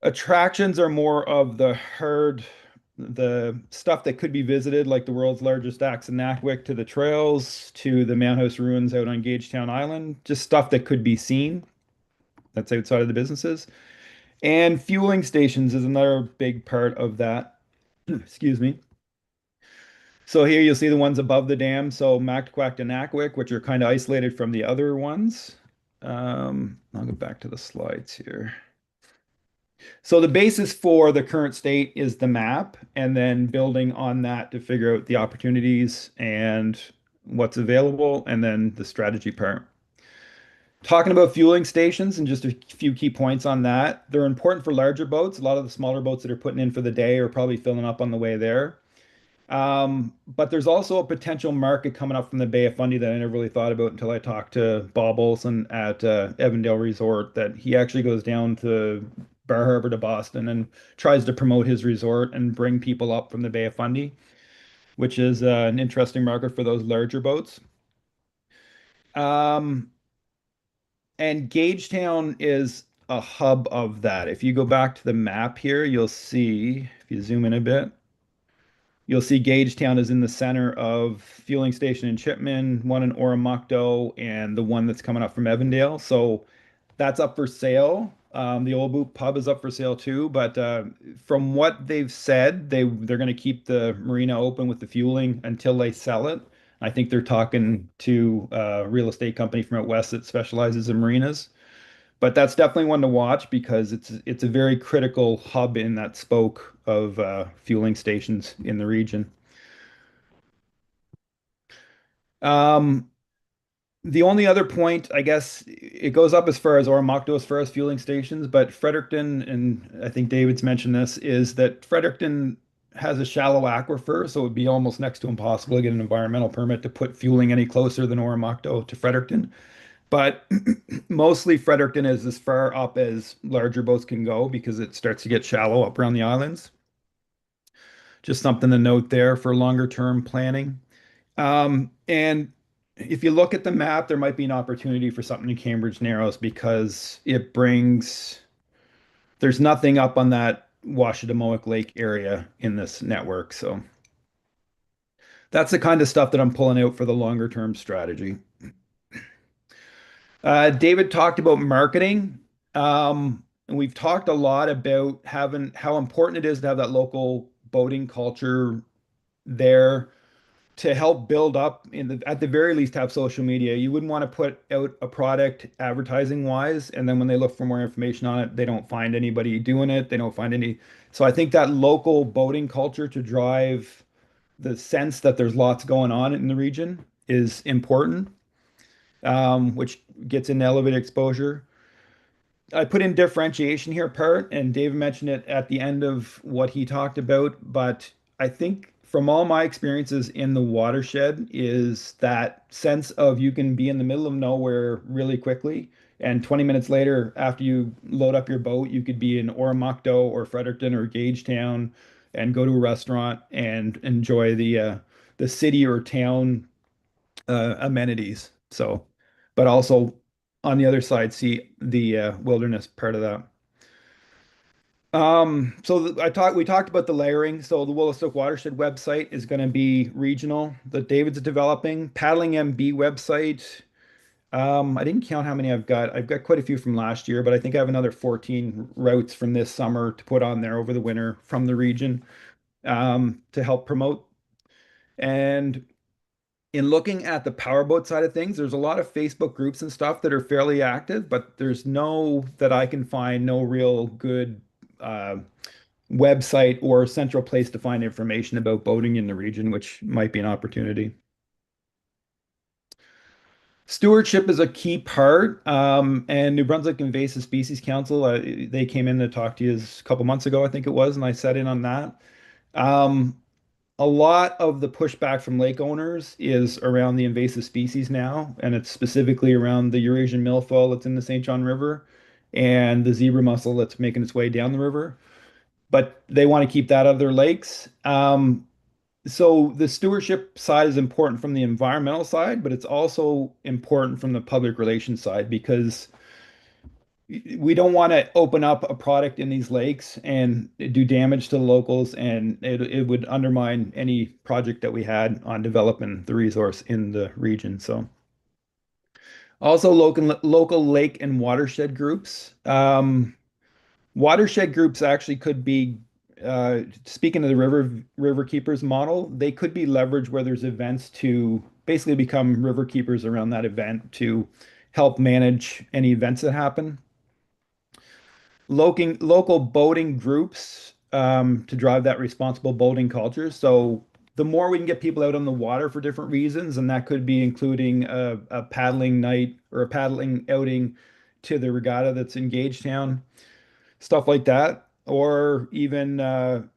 Attractions are more of the herd, the stuff that could be visited, like the world's largest axe and Nakwick, to the trails, to the Manhouse ruins out on Gagetown Island, just stuff that could be seen. That's outside of the businesses. And fueling stations is another big part of that. Excuse me. So here you'll see the ones above the dam. So Mactaquac and Nakwick, which are kind of isolated from the other ones. I'll go back to the slides here. So the basis for the current state is the map, and then building on that to figure out the opportunities and what's available, and then the strategy part. Talking about fueling stations and just a few key points on that. They're important for larger boats. A lot of the smaller boats that are putting in for the day are probably filling up on the way there. But there's also a potential market coming up from the Bay of Fundy that I never really thought about until I talked to Bob Olson at Evandale Resort, that he actually goes down to Bar Harbor to Boston and tries to promote his resort and bring people up from the Bay of Fundy, which is an interesting market for those larger boats. And Gagetown is a hub of that. If you go back to the map here, you'll see, if you zoom in a bit, you'll see Gagetown is in the center of fueling station in Chipman, one in Oromocto, and the one that's coming up from Evandale. So that's up for sale. The Old Boot Pub is up for sale too, but from what they've said, they're going to keep the marina open with the fueling until they sell it. I think they're talking to a real estate company from out west that specializes in marinas. But that's definitely one to watch because it's a very critical hub in that spoke of fueling stations in the region. The only other point, I guess, it goes up as far as Oromocto as far as fueling stations, but Fredericton, and I think David's mentioned this, is that Fredericton has a shallow aquifer, so it would be almost next to impossible to get an environmental permit to put fueling any closer than Oromocto to Fredericton. But mostly Fredericton is as far up as larger boats can go because it starts to get shallow up around the islands. Just something to note there for longer term planning. And if you look at the map, there might be an opportunity for something in Cambridge Narrows because there's nothing up on that Washademoak Lake area in this network. So that's the kind of stuff that I'm pulling out for the longer term strategy. David talked about marketing. And we've talked a lot about having how important it is to have that local boating culture there to help build up at the very least have social media. You wouldn't want to put out a product advertising wise, and then when they look for more information on it, they don't find anybody doing it. They don't find any. So I think that local boating culture to drive the sense that there's lots going on in the region is important, which gets into elevated exposure. I put in differentiation here part, and Dave mentioned it at the end of what he talked about, but I think from all my experiences in the watershed is that sense of you can be in the middle of nowhere really quickly, and 20 minutes later, after you load up your boat, you could be in Oromocto or Fredericton or Gagetown and go to a restaurant and enjoy the city or town amenities. So, but also on the other side, see the wilderness part of that. We talked about the layering. So the Woolastook Watershed website is going to be regional that David's developing. Paddling MB website. I didn't count how many I've got. I've got quite a few from last year, but I think I have another 14 routes from this summer to put on there over the winter from the region to help promote. And in looking at the powerboat side of things, there's a lot of Facebook groups and stuff that are fairly active, but there's no that I can find no real good website or central place to find information about boating in the region, which might be an opportunity. Stewardship is a key part, and New Brunswick Invasive Species Council, they came in to talk to you a couple months ago, I think it was, and I sat in on that. A lot of the pushback from lake owners is around the invasive species now, and it's specifically around the Eurasian milfoil that's in the St. John River and the zebra mussel that's making its way down the river. But they want to keep that out of their lakes. So the stewardship side is important from the environmental side, but it's also important from the public relations side because we don't want to open up a product in these lakes and do damage to the locals, and it would undermine any project that we had on developing the resource in the region. So also local lake and watershed groups. Watershed groups actually could be, speaking of the river keepers model, they could be leveraged where there's events to basically become river keepers around that event to help manage any events that happen. Local boating groups, to drive that responsible boating culture. So the more we can get people out on the water for different reasons, and that could be including a paddling night or a paddling outing to the regatta that's in Gagetown, stuff like that. Or even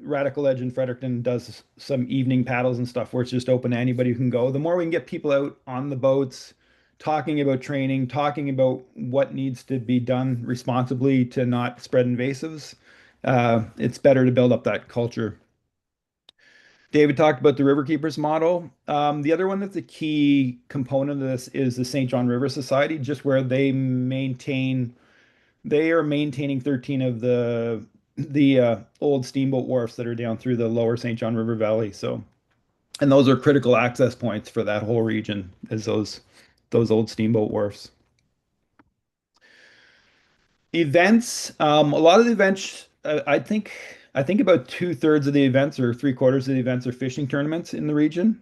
Radical Edge in Fredericton does some evening paddles and stuff where it's just open to anybody who can go. The more we can get people out on the boats, talking about training, talking about what needs to be done responsibly to not spread invasives, it's better to build up that culture. David talked about the River Keepers model. The other one that's a key component of this is the St. John River Society, just where they are maintaining 13 of the old steamboat wharfs that are down through the lower St. John River Valley. So, and those are critical access points for that whole region, as those old steamboat wharfs. Events, a lot of the events, I think about 2/3 of the events or 3/4 of the events are fishing tournaments in the region.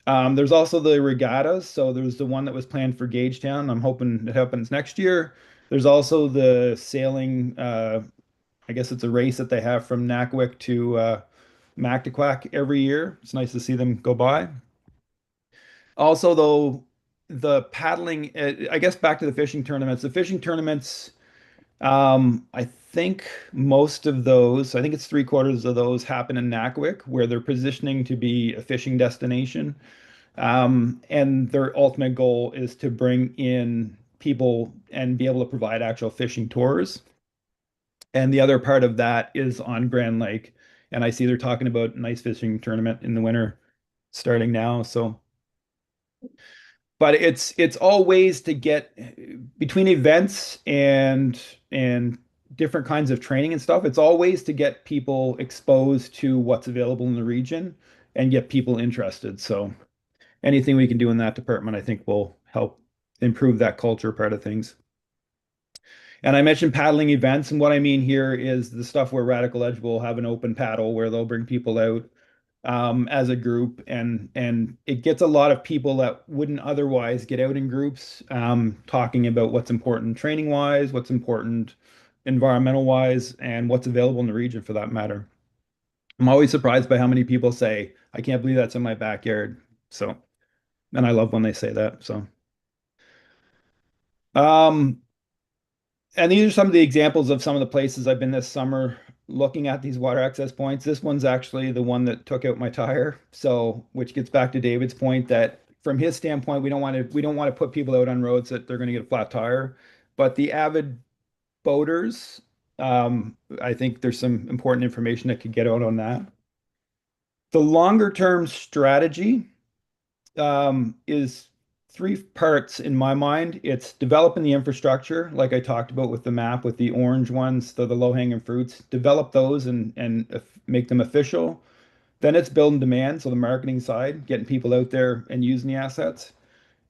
There's also the regattas. So there's the one that was planned for Gagetown. I'm hoping it happens next year. There's also the sailing, I guess it's a race that they have from Nakawik to Mactaquac every year. It's nice to see them go by. Also, though, the paddling, I guess back to the fishing tournaments. The fishing tournaments, I think most of those, I think it's 3/4 of those happen in Nakawik, where they're positioning to be a fishing destination. And their ultimate goal is to bring in people and be able to provide actual fishing tours. And the other part of that is on Grand Lake. And I see they're talking about an ice fishing tournament in the winter starting now. So, but it's all ways to get between events and different kinds of training and stuff. It's all ways to get people exposed to what's available in the region and get people interested. So anything we can do in that department, I think will help improve that culture part of things. And I mentioned paddling events, and what I mean here is the stuff where Radical Edge will have an open paddle where they'll bring people out as a group, and it gets a lot of people that wouldn't otherwise get out in groups, talking about what's important training wise, what's important environmental wise, and what's available in the region for that matter. I'm always surprised by how many people say, "I can't believe that's in my backyard." So, and I love when they say that. So, um, and these are some of the examples of some of the places I've been this summer looking at these water access points. This one's actually the one that took out my tire. So, which gets back to David's point that from his standpoint, we don't want to put people out on roads that they're going to get a flat tire. But the avid boaters, I think there's some important information that could get out on that. The longer term strategy is three parts in my mind. It's developing the infrastructure, like I talked about with the map, with the orange ones, the low-hanging fruits. Develop those and make them official. Then it's building demand, so the marketing side, getting people out there and using the assets.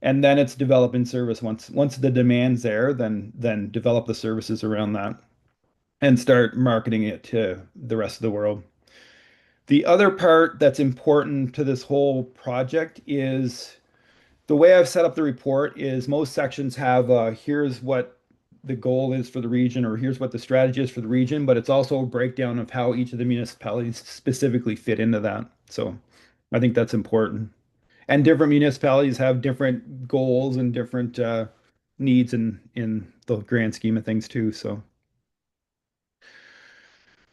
And then it's developing service. Once the demand's there, then develop the services around that and start marketing it to the rest of the world. The other part that's important to this whole project is the way I've set up the report is most sections have here's what the goal is for the region or here's what the strategy is for the region, but it's also a breakdown of how each of the municipalities specifically fit into that. So I think that's important. And different municipalities have different goals and different needs in the grand scheme of things too. So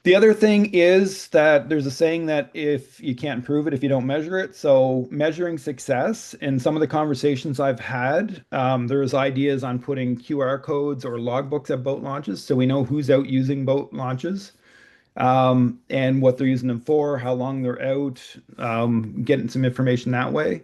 the other thing is that there's a saying that if you can't improve it, if you don't measure it. So measuring success in some of the conversations I've had, there's ideas on putting QR codes or logbooks at boat launches. So we know who's out using boat launches, and what they're using them for, how long they're out, getting some information that way.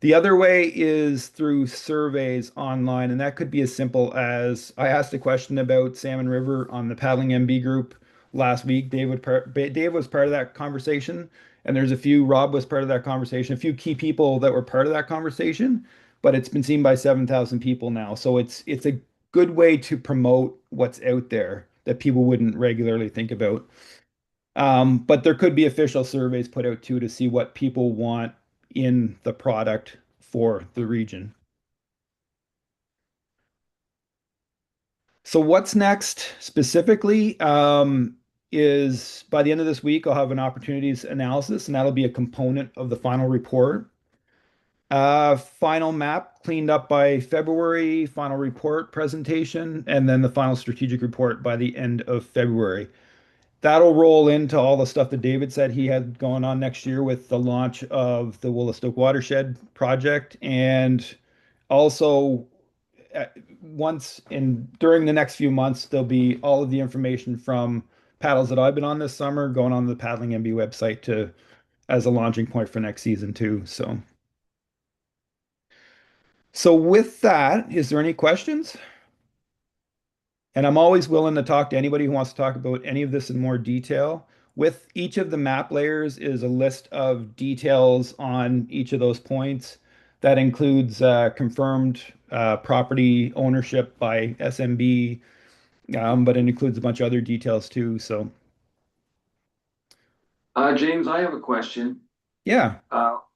The other way is through surveys online, and that could be as simple as I asked a question about Salmon River on the Paddling MB group last week. Dave was part of that conversation, and Rob was part of that conversation, a few key people that were part of that conversation, but it's been seen by 7,000 people now. So it's a good way to promote what's out there that people wouldn't regularly think about. But there could be official surveys put out too to see what people want in the product for the region. So what's next specifically is by the end of this week, I'll have an opportunities analysis, and that'll be a component of the final report. Final map cleaned up by February, final report presentation, and then the final strategic report by the end of February. That'll roll into all the stuff that David said he had going on next year with the launch of the Woolastoke Watershed project. And also, during the next few months, there'll be all of the information from paddles that I've been on this summer going on the Paddling MB website as a launching point for next season too. So with that, is there any questions? And I'm always willing to talk to anybody who wants to talk about any of this in more detail. With each of the map layers is a list of details on each of those points. That includes confirmed property ownership by SMB, but it includes a bunch of other details too. So,
James, I have a question.
yeah.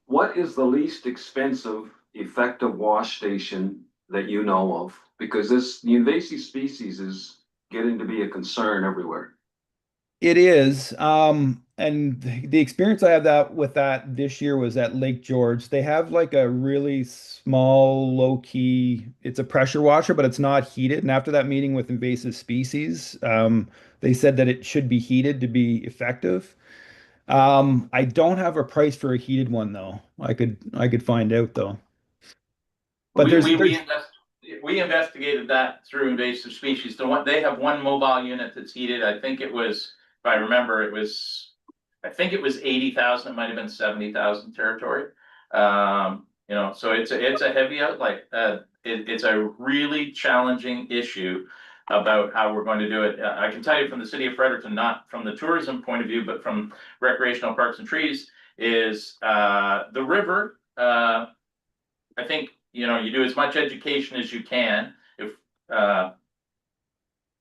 What is the least expensive effective wash station that you know of? Because the invasive species is getting to be a concern everywhere.
It is. And the experience I had with that this year was at Lake George. They have like a really small, low key, it's a pressure washer, but it's not heated. And after that meeting with invasive species, they said that it should be heated to be effective. I don't have a price for a heated one though. I could find out though. But
We investigated that through invasive species. They have one mobile unit that's heated. I think it was, if I remember, I think it was 80,000. It might have been 70,000 territory. So it's a heavy outlay. It's a really challenging issue about how we're going to do it. I can tell you from the city of Fredericton, not from the tourism point of view, but from recreational parks and trees, is the river. I think, you do as much education as you can. If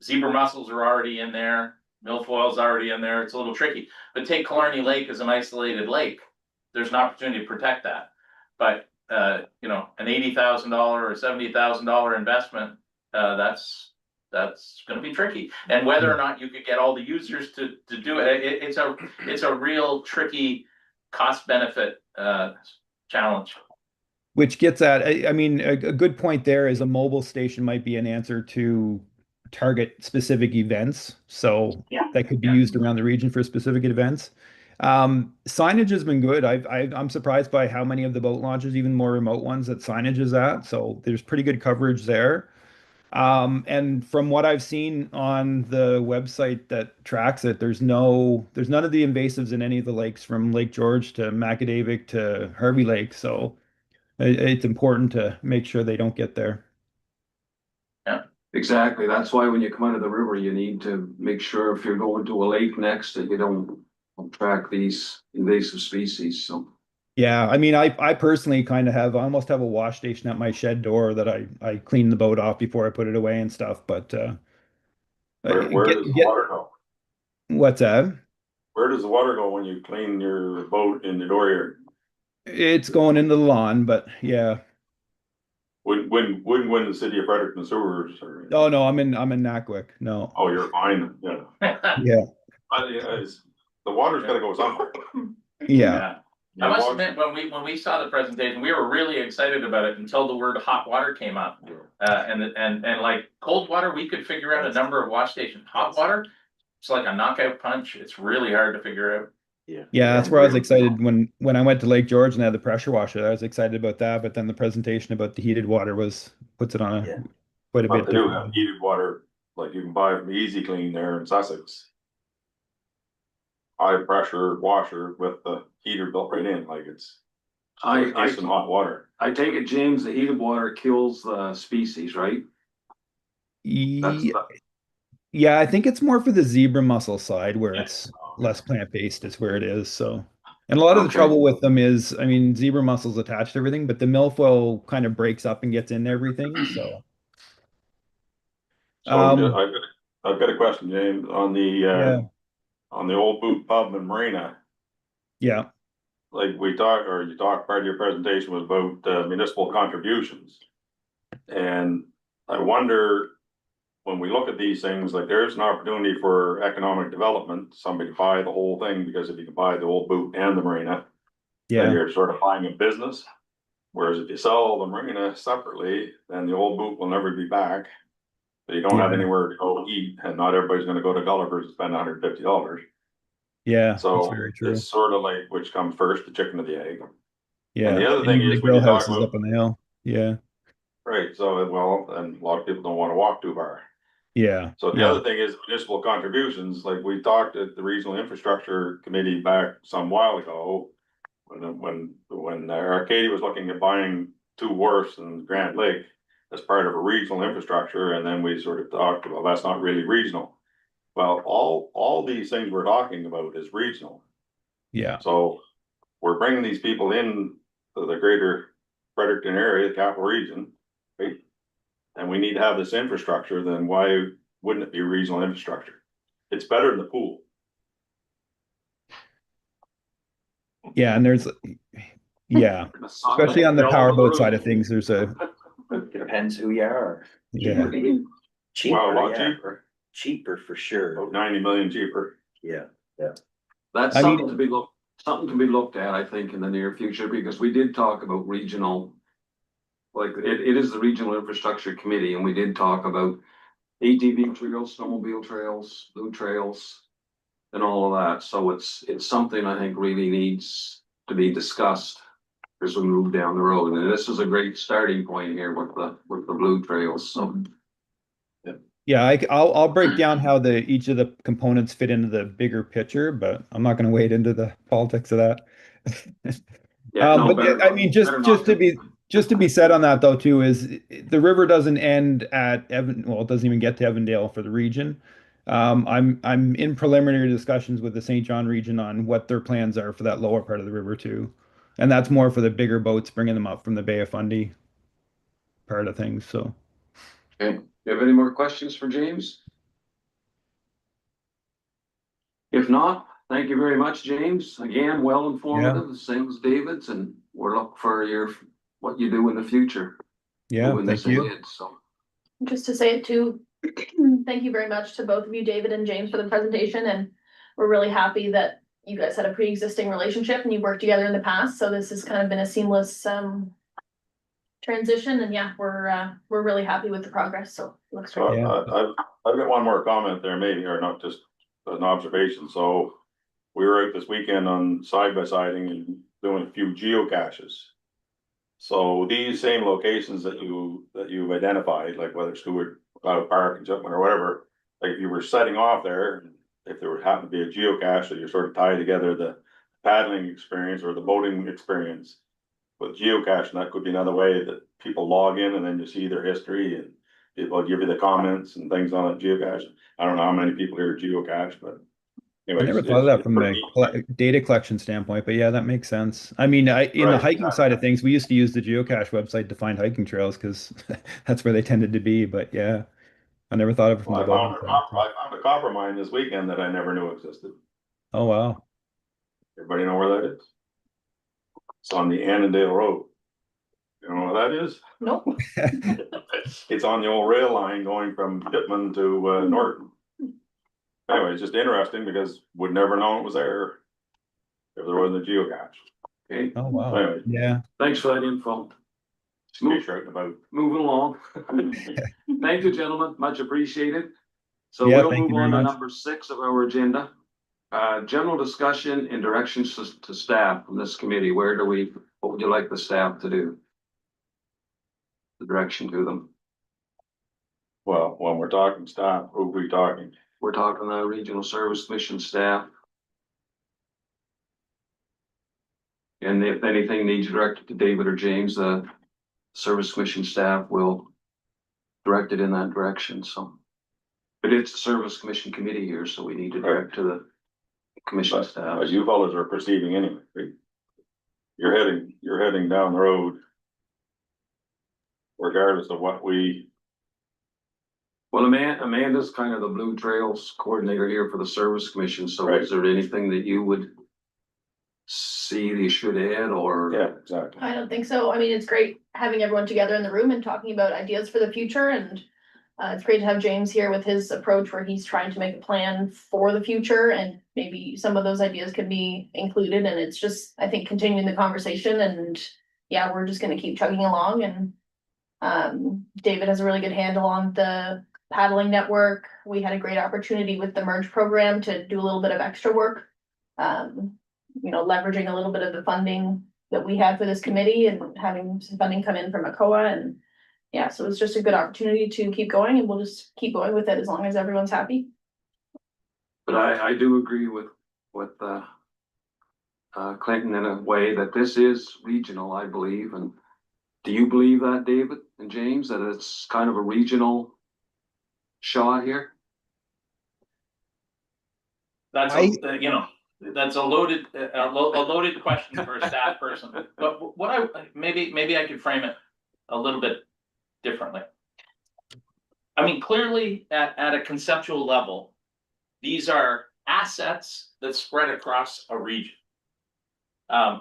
zebra mussels are already in there, milfoil's already in there, it's a little tricky. But take Killarney Lake as an isolated lake. There's an opportunity to protect that. But an $80,000 or $70,000 investment, that's going to be tricky. And whether or not you could get all the users to do it, it's a real tricky cost benefit challenge.
Which gets at, I mean, a good point there is a mobile station might be an answer to target specific events. So that could be used around the region for specific events. Signage has been good. I'm surprised by how many of the boat launches, even more remote ones, that signage is at. So there's pretty good coverage there. And from what I've seen on the website that tracks it, there's none of the invasives in any of the lakes from Lake George to Macadamic to Harvey Lake. So it's important to make sure they don't get there.
Yeah,
exactly. That's why when you come out of the river, you need to make sure if you're going to a lake next that you don't track these invasive species. So
yeah, I mean, I personally kind of I almost have a wash station at my shed door that I clean the boat off before I put it away and stuff. But
Where does the water go?
What's that?
Where does the water go when you clean your boat in the door area?
It's going into the lawn, but yeah.
Wouldn't the city of Fredericton sewers or?
Oh no, I'm in Nakwik. No.
Oh, you're fine. Yeah.
Yeah.
The water's got to go somewhere.
Yeah.
I must admit, when we saw the presentation, we were really excited about it until the word hot water came up. And like cold water, we could figure out a number of wash stations. Hot water, it's like a knockout punch. It's really hard to figure out.
Yeah, that's where I was excited when I went to Lake George and had the pressure washer. I was excited about that, but then the presentation about the heated water puts it on quite a bit
They do
different.
have heated water, like you can buy from Easy Clean there in Sussex. High pressure washer with the heater built right in, like it's nice and hot water.
I take it, James, the heated water kills the species, right? That's
Yeah,
the,
yeah, I think it's more for the zebra mussel side where it's less plant-based is where it is. So, and a lot of the
okay.
trouble with them is, I mean, zebra mussel's attached to everything, but the milfoil kind of breaks up and gets into everything. So,
So
um,
I've got a question, James,
yeah,
on the old boot pub and marina.
yeah,
Like we talked, or you talked, part of your presentation was about municipal contributions. And I wonder, when we look at these things, like there's an opportunity for economic development, somebody buy the whole thing, because if you can buy the old boot and the marina, then
yeah,
you're sort of buying a business. Whereas if you sell the marina separately, then the old boot will never be back. So you don't have
yeah,
anywhere to go eat, and not everybody's gonna go to Gulliver's and spend $150.
yeah. That's
So
very true.
it's sort of like, which comes first, the chicken or the egg? And
Yeah,
the other
and
thing
even the
is, when
grill
you
house
talk
is
about,
up on the hill. Yeah,
right, so, well, and a lot of people don't wanna walk too far.
yeah,
So the
yeah,
other thing is municipal contributions, like we talked at the Regional Infrastructure Committee back some while ago. When Arcadia was looking at buying two wharfs in Grand Lake as part of a regional infrastructure, and then we sort of talked, well, that's not really regional. Well, all these things we're talking about is regional.
yeah,
So we're bringing these people in to the greater Fredericton area, the capital region, right? And we need to have this infrastructure, then why wouldn't it be regional infrastructure? It's better than the pool.
yeah. And there's, yeah, especially on the powerboat side of things, there's a,
Depends who you are.
yeah,
Well, a
Cheaper,
lot
yeah,
cheaper,
cheaper for sure,
about 90 million cheaper.
yeah.
That's
I mean-
something to be looked at, I think, in the near future, because we did talk about regional. Like, it is the Regional Infrastructure Committee, and we did talk about ATV trails, snowmobile trails, blue trails. And all of that, so it's something I think really needs to be discussed as we move down the road, and this is a great starting point here with the blue trails, so.
yeah. I'll break down how each of the components fit into the bigger picture, but I'm not going to wade into the politics of that.
Yeah, no,
But
better
I
not-
mean,
better not
just to be said on that though too is the river doesn't end at well, it doesn't even get to Evandale for the region. I'm in preliminary discussions with the St. John region on what their plans are for that lower part of the river too, and that's more for the bigger boats, bringing them up from the Bay of Fundy part of things. So
Okay, you have any more questions for James? If not, thank you very much, James. Again, well informative, the same as David's, and we're looking for what you do in the future.
yeah,
Moving
thank
this
you.
ahead, so.
Just to say it too, thank you very much to both of you, David and James, for the presentation, and we're really happy that you guys had a pre-existing relationship and you worked together in the past, so this has kind of been a seamless transition, and yeah, we're really happy with the progress, so it looks
So
great.
Yeah.
I've got one more comment there, maybe, or not, just an observation. So we were out this weekend on side by siding and doing a few geocaches. So these same locations that you've identified, like whether it's Stewart, Cloud Park and Chipman or whatever, like if you were setting off there, if there would happen to be a geocache, so you sort of tie together the paddling experience or the boating experience with geocaching, that could be another way that people log in and then you see their history, and people give you the comments and things on it, geocache. I don't know how many people here geocache, but
I
anyways.
never thought of that
it's
from
pretty
a
neat.
data collection standpoint, but yeah, that makes sense. I mean, in the
Right.
hiking side of things, we used to use the geocache website to find hiking trails because that's where they tended to be. But yeah, I never thought of it from
Well,
the boating side.
I found a copper mine this weekend that I never knew existed.
Oh wow.
Everybody know where that is? It's on the Annandale Road. You know where that is?
Nope.
It's on the old rail line going from Pittman to Norton. Anyway, it's just interesting because would never know it was there if there wasn't a geocache.
Okay,
Oh wow.
Anyway,
Yeah.
thanks for that info.
just in case you're out and about.
Moving along. Thank you, gentlemen, much appreciated. So
Yeah,
we'll
thank
move
you very
on to
much.
number 6 of our agenda. General discussion and directions to staff from this committee. What would you like the staff to do? The direction to them.
Well, when we're talking staff, who are we talking?
We're talking Regional Service Commission staff. And if anything needs directed to David or James, the Service Commission staff will direct it in that direction, so. But it's a Service Commission committee here, so we need to direct to the commission staff.
As you fellas are perceiving anyway, right? You're heading down the road. Regardless of what we,
Well, Amanda's kind of the Blue Trails coordinator here for the Service Commission, so
Right.
is there anything that you would see they should add, or?
yeah, exactly.
I don't think so. I mean, it's great having everyone together in the room and talking about ideas for the future, and it's great to have James here with his approach where he's trying to make a plan for the future, and maybe some of those ideas could be included, and it's just, I think, continuing the conversation, and yeah, we're just gonna keep chugging along, and David has a really good handle on the paddling network. We had a great opportunity with the merge program to do a little bit of extra work. Leveraging a little bit of the funding that we had for this committee and having some funding come in from ACOA, and yeah, so it's just a good opportunity to keep going, and we'll just keep going with it as long as everyone's happy.
But I do agree with Clinton in a way that this is regional, I believe, and do you believe that, David and James, that it's kind of a regional shot here?
That's,
I-
that's a loaded, a loaded question for a staff person, but what maybe I could frame it a little bit differently. I mean, clearly, at a conceptual level, these are assets that spread across a region.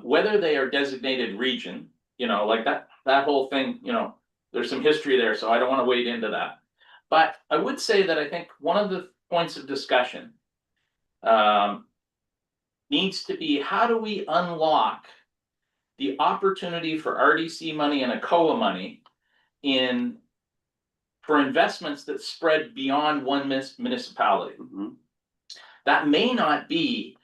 Whether they are designated region, like that whole thing, there's some history there, so I don't wanna wade into that. But I would say that I think one of the points of discussion needs to be, how do we unlock the opportunity for RDC money and ACOA money for investments that spread beyond one municipality?
Mhm.
That may not be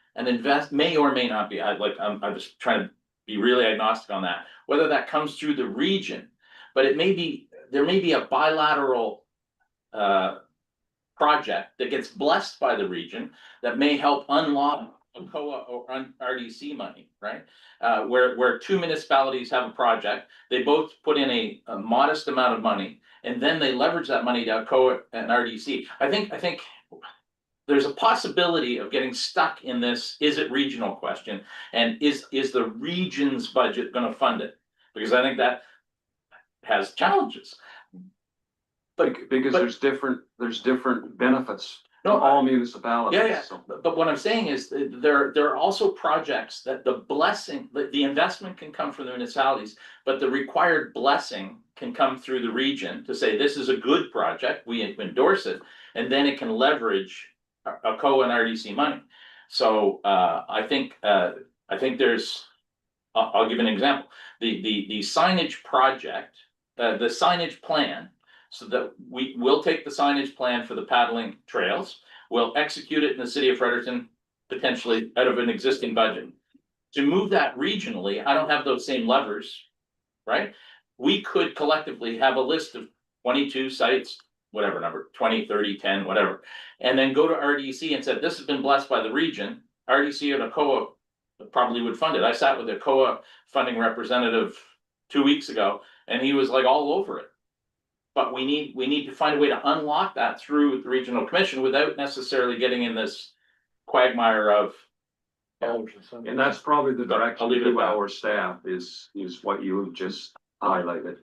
may or may not be, I'm just trying to be really agnostic on that, whether that comes through the region, but there may be a bilateral project that gets blessed by the region that may help unlock ACOA or RDC money, right? Where two municipalities have a project, they both put in a modest amount of money, and then they leverage that money to ACOA and RDC. I think there's a possibility of getting stuck in this, is it regional question, and is the region's budget gonna fund it? Because I think that has challenges.
Because there's different benefits to
No,
all municipalities.
Yeah,
so.
but what I'm saying is there are also projects that the investment can come from the municipalities, but the required blessing can come through the region to say, this is a good project, we endorse it, and then it can leverage ACOA and RDC money. So I think there's, I'll give an example, the signage project, the signage plan. So that we will take the signage plan for the paddling trails, we'll execute it in the city of Fredericton, potentially out of an existing budget. To move that regionally, I don't have those same levers, right? We could collectively have a list of 22 sites, whatever number, 20, 30, 10, whatever. And then go to RDC and said, this has been blessed by the region, RDC and ACOA probably would fund it. I sat with the ACOA funding representative 2 weeks ago, and he was like all over it. But we need to find a way to unlock that through the regional commission without necessarily getting in this quagmire of.
And that's probably the direction
I'll leave it at
to
that.
our staff is what you have just highlighted.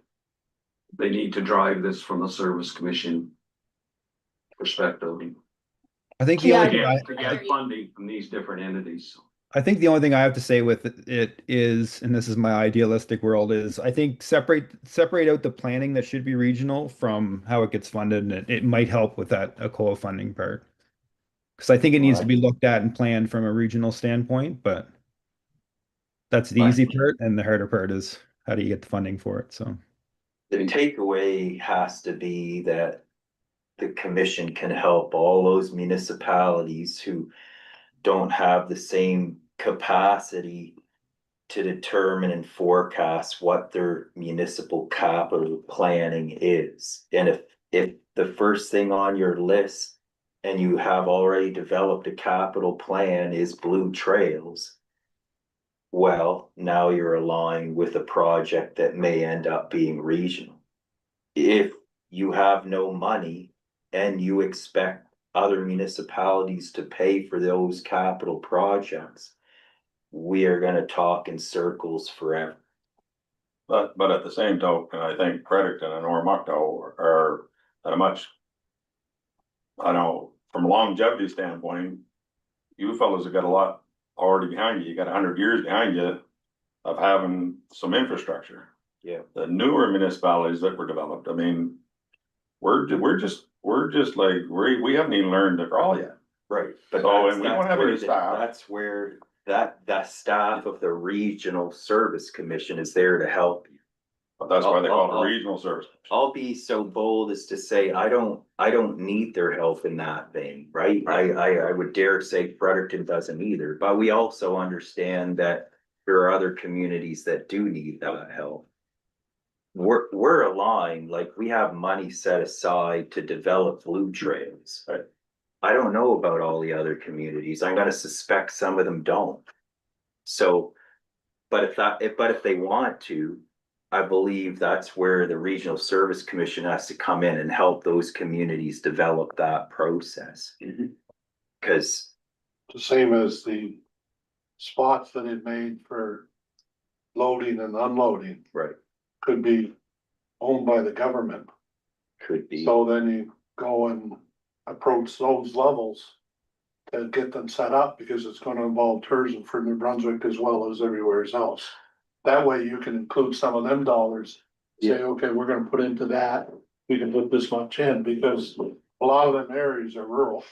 They need to drive this from the Service Commission perspective.
I think the
Yeah,
only thing
To get funding from these different entities.
I think the only thing I have to say with it is, and this is my idealistic world, is I think separate out the planning that should be regional from how it gets funded, and it might help with that ACOA funding part. Because I think it needs to be looked at and planned from a regional standpoint, but that's the easy part, and the harder part is how do you get the funding for it, so.
The takeaway has to be that the commission can help all those municipalities who don't have the same capacity to determine and forecast what their municipal capital planning is. And if the first thing on your list and you have already developed a capital plan is Blue Trails, well, now you're aligned with a project that may end up being regional. If you have no money and you expect other municipalities to pay for those capital projects, we are gonna talk in circles forever.
But at the same token, I think Fredericton and Oromocto are at a much. I know, from a longevity standpoint, you fellas have got a lot already behind you, you got 100 years behind you of having some infrastructure.
Yeah.
The newer municipalities that were developed, I mean, we're just like, we haven't even learned to crawl yet.
Right. But
So,
that's,
and we don't
that's
have
where
any
the-
staff.
That's where that staff of the Regional Service Commission is there to help you.
But that's why they call it
I'll-
a regional service.
I'll be so bold as to say, I don't need their help in that vein, right? I would dare say Fredericton doesn't either, but we also understand that there are other communities that do need that help. We're aligned, like we have money set aside to develop blue trails.
Right.
I don't know about all the other communities. I'm gonna suspect some of them don't. So, but if they want to, I believe that's where the Regional Service Commission has to come in and help those communities develop that process. Cause
The same as the spots that it made for loading and unloading
right,
could be owned by the government.
could be,
So then you go and approach those levels to get them set up, because it's gonna involve tourism for New Brunswick as well as everywhere else. That way you can include some of them dollars, say, okay, we're gonna put into that, we can put this much in, because a lot of them areas are rural.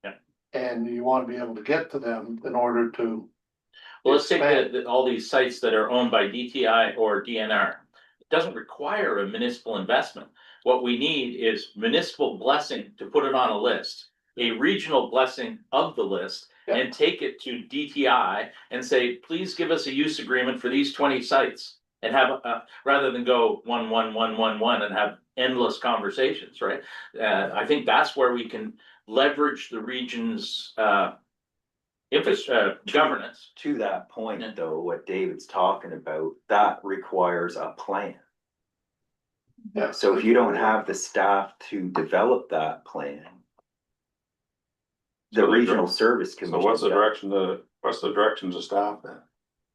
Yeah.
And you wanna be able to get to them in order to.
Well, let's take
expand.
all these sites that are owned by DTI or DNR. It doesn't require a municipal investment. What we need is municipal blessing to put it on a list, a regional blessing of the list. And take it to DTI and say, please give us a use agreement for these 20 sites. And have, rather than go 1, 1, 1, 1, 1 and have endless conversations, right? I think that's where we can leverage the region's governance.
to that point though, what David's talking about, that requires a plan.
Yeah.
So if you don't have the staff to develop that plan, the
So the
Regional Service
So
Commission.
what's the directions of staff then?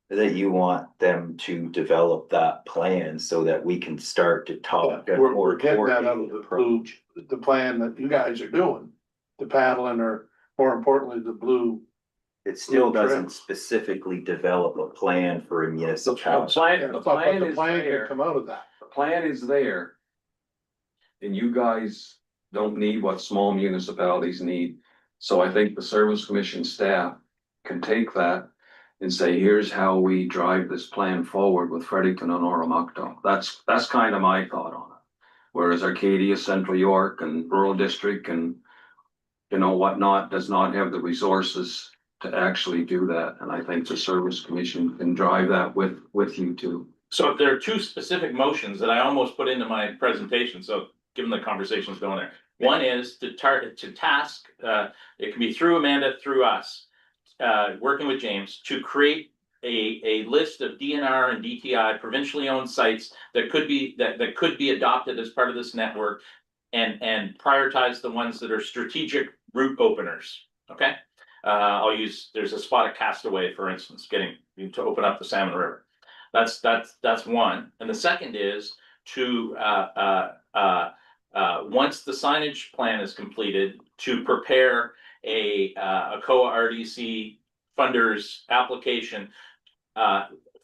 That you want them to develop that plan so that we can start to talk. a
We're
more
getting that out of
coordinated
the
approach.
the plan that you guys are doing, the paddling, or more importantly, the blue.
It still
Blue trail.
doesn't specifically develop a plan for a
The
municipality.
plan, the
But
plan
the
is
plan could
there,
come out of that.
the plan is there. And you guys don't need what small municipalities need. So I think the Service Commission staff can take that and say, here's how we drive this plan forward with Fredericton and Oromocto. That's kind of my thought on it. Whereas Arcadia, Central York and Rural District and you know whatnot does not have the resources to actually do that. And I think the Service Commission can drive that with you too.
So there are two specific motions that I almost put into my presentation, so given the conversations going there. One is to task, it can be through Amanda, through us, working with James to create a list of DNR and DTI provincially owned sites that could be, that could be adopted as part of this network and prioritize the ones that are strategic route openers, okay? There's a spot at Castaway, for instance, to open up the Salmon River. That's one. And the second is to, once the signage plan is completed, to prepare a COA RDC funders application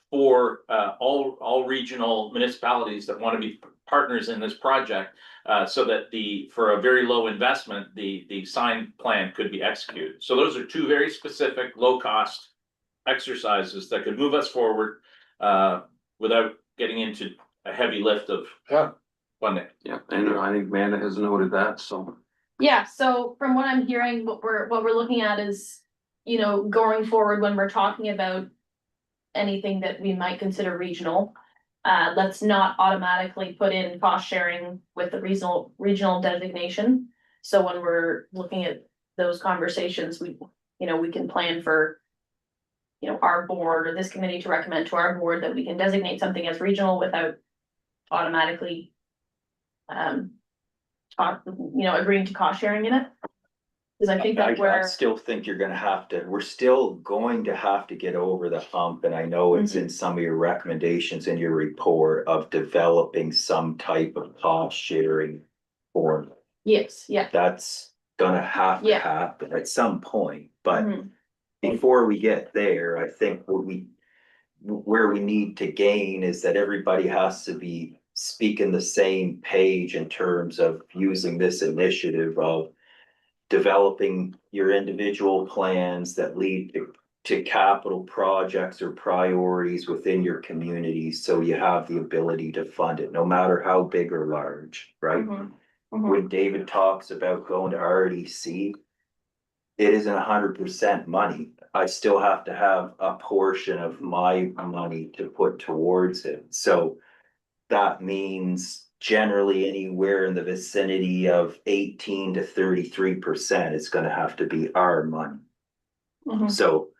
for all regional municipalities that want to be partners in this project, so that for a very low investment, the sign plan could be executed. So those are two very specific, low-cost exercises that could move us forward without getting into a heavy lift of
Yeah.
funding.
Yeah, and I think Amanda has noted that, so.
Yeah, so from what I'm hearing, what we're looking at is, you know, going forward when we're talking about anything that we might consider regional. Let's not automatically put in cost sharing with the regional designation. So when we're looking at those conversations, we can plan for you know, our board or this committee to recommend to our board that we can designate something as regional without automatically agreeing to cost sharing in it. Cause I think that's
I
where,
still think you're gonna have to, we're still going to have to get over the hump, and I know it's in some of your recommendations in your report of developing some type of cost sharing form.
yes, yeah.
That's gonna have to
Yeah.
happen at some point, but
Mhm.
before we get there, I think where we need to gain is that everybody has to be speaking the same page in terms of using this initiative of developing your individual plans that lead to capital projects or priorities within your community, so you have the ability to fund it, no matter how big or large, right?
Mhm. Mhm.
When David talks about going to RDC, it isn't 100% money. I still have to have a portion of my money to put towards it. So that means generally anywhere in the vicinity of 18 to 33% is gonna have to be our money.
Mhm.
So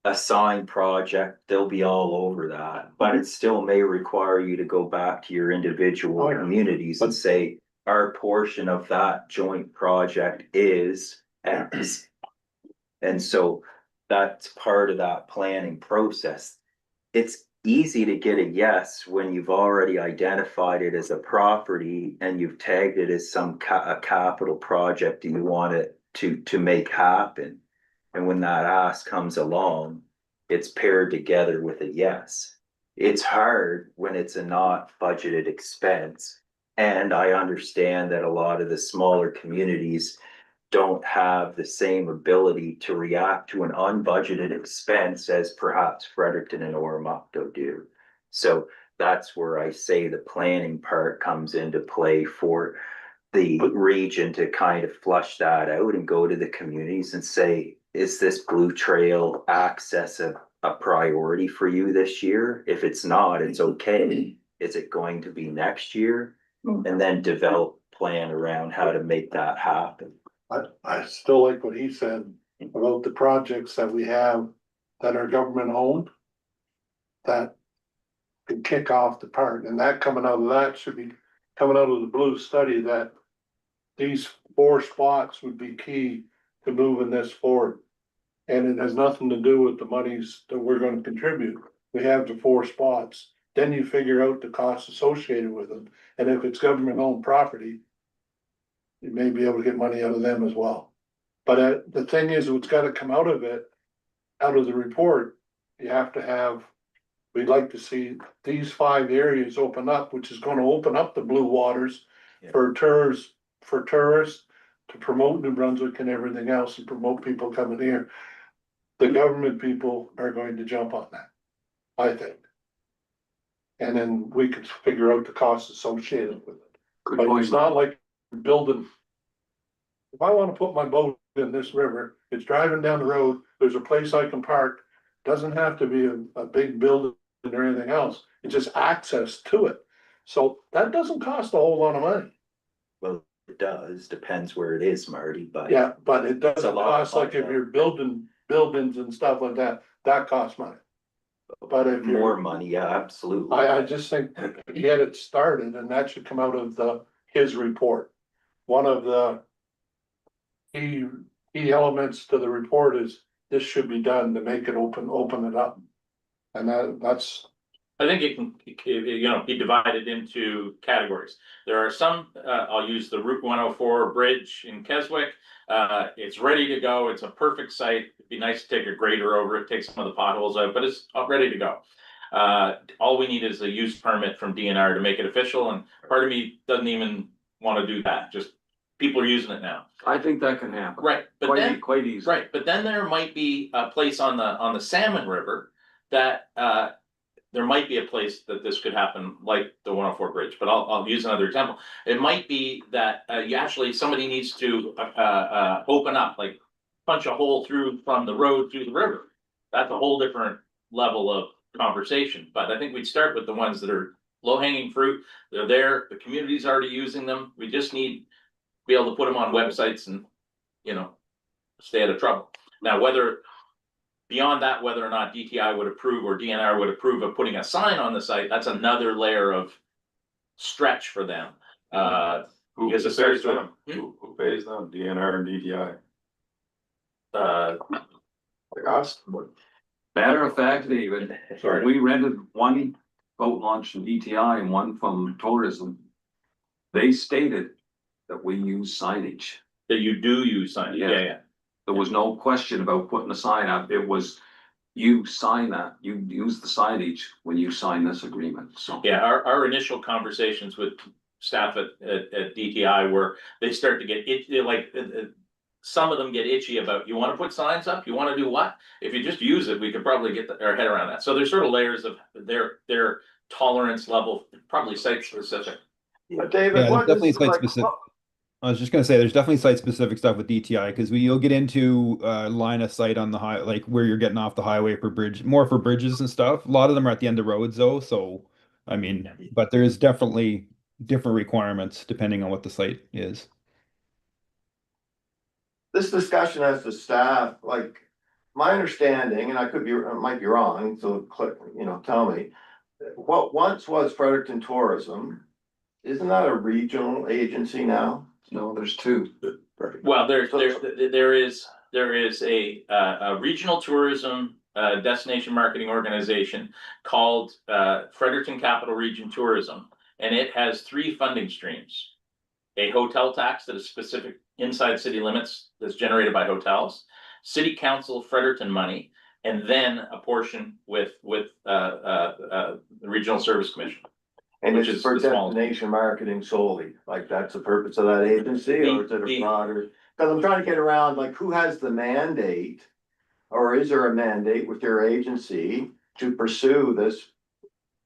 a signed project, they'll be all over that, but it still may require you to go back to your individual
Oh, yeah.
communities and say, our portion of that joint project is X. And so that's part of that planning process. It's easy to get a yes when you've already identified it as a property and you've tagged it as a capital project you want it to make happen. And when that ask comes along, it's paired together with a yes. It's hard when it's a not budgeted expense. And I understand that a lot of the smaller communities don't have the same ability to react to an unbudgeted expense as perhaps Fredericton and Oromocto do. So that's where I say the planning part comes into play for the region to kind of flush that out and go to the communities and say, is this Blue Trail access a priority for you this year? If it's not, it's okay. Is it going to be next year? And then develop a plan around how to make that happen.
I still like what he said about the projects that we have that are government owned. That can kick off the part, and that coming out of that should be coming out of the blue study that. These 4 spots would be key to moving this forward. And it has nothing to do with the monies that we're gonna contribute. We have the 4 spots, then you figure out the costs associated with them, and if it's government owned property. You may be able to get money out of them as well. But the thing is, what's gotta come out of it, out of the report, you have to have. We'd like to see these 5 areas open up, which is gonna open up the blue waters
Yeah.
for tourists to promote New Brunswick and everything else and promote people coming here. The government people are going to jump on that, I think. And then we could figure out the costs associated with it.
Good
But
point.
it's not like building. If I wanna put my boat in this river, it's driving down the road, there's a place I can park. Doesn't have to be a big building or anything else, it's just access to it. So that doesn't cost a whole lot of money.
Well, it does, depends where it is, Marty, but.
Yeah, but it doesn't
lot of
cost like if
money.
you're building buildings and stuff like that, that costs money. But if you're.
More money, yeah, absolutely.
I just think get it started, and that should come out of his report. One of the key elements to the report is this should be done to make it open it up. And that's,
I think it can, be divided into categories. There are some, I'll use the Route 104 bridge in Keswick. It's ready to go. It's a perfect site. It'd be nice to take a grader over it, take some of the potholes out, but it's ready to go. All we need is a use permit from DNR to make it official, and part of me doesn't even want to do that. Just people are using it now.
I think that can happen.
Right, but then.
Quite easy.
Right, but then there might be a place on the Salmon River that, there might be a place that this could happen, like the 104 bridge, but I'll use another example. It might be that, somebody needs to, open up, like punch a hole through from the road through the river. That's a whole different level of conversation, but I think we'd start with the ones that are low hanging fruit. They're there, the community's already using them. We just need to be able to put them on websites and, stay out of trouble. Now, whether beyond that, whether or not DTI would approve or DNR would approve of putting a sign on the site, that's another layer of stretch for them.
Who
Because
pays
it starts to-
them? Who pays them? DNR and DTI? Like us?
Matter of fact, David,
Sorry.
we rented one boat launch from DTI and one from tourism. They stated that we use signage.
that you do use sign,
Yeah.
yeah.
There was no question about putting a sign up. It was, you sign that, you use the signage when you sign this agreement, so.
Yeah, our initial conversations with staff at DTI were, they start to get itchy, like, some of them get itchy about, you wanna put signs up, you wanna do what? If you just use it, we could probably get our head around that. So there's sort of layers of their tolerance level, probably site specific.
But
Yeah,
David,
there's
what
definitely
is
site
like,
specific. I was just gonna say, there's definitely site-specific stuff with DTI, because you'll get into line of sight on the high, like where you're getting off the highway for bridge, more for bridges and stuff. A lot of them are at the end of roads though, so, I mean, but there is definitely different requirements depending on what the site is.
This discussion as to staff, like, my understanding, and I could be, might be wrong, so click, tell me. What once was Fredericton Tourism, isn't that a regional agency now?
No, there's two.
Well, there is a regional tourism destination marketing organization called Fredericton Capital Region Tourism, and it has three funding streams. A hotel tax that is specific inside city limits that's generated by hotels, city council Fredericton money, and then a portion with the Regional Service Commission.
And
Which
it's
is
for
the small-
destination marketing solely, like that's the purpose of that agency, or is it a broader? Cause I'm trying to get around, like, who has the mandate? Or is there a mandate with your agency to pursue this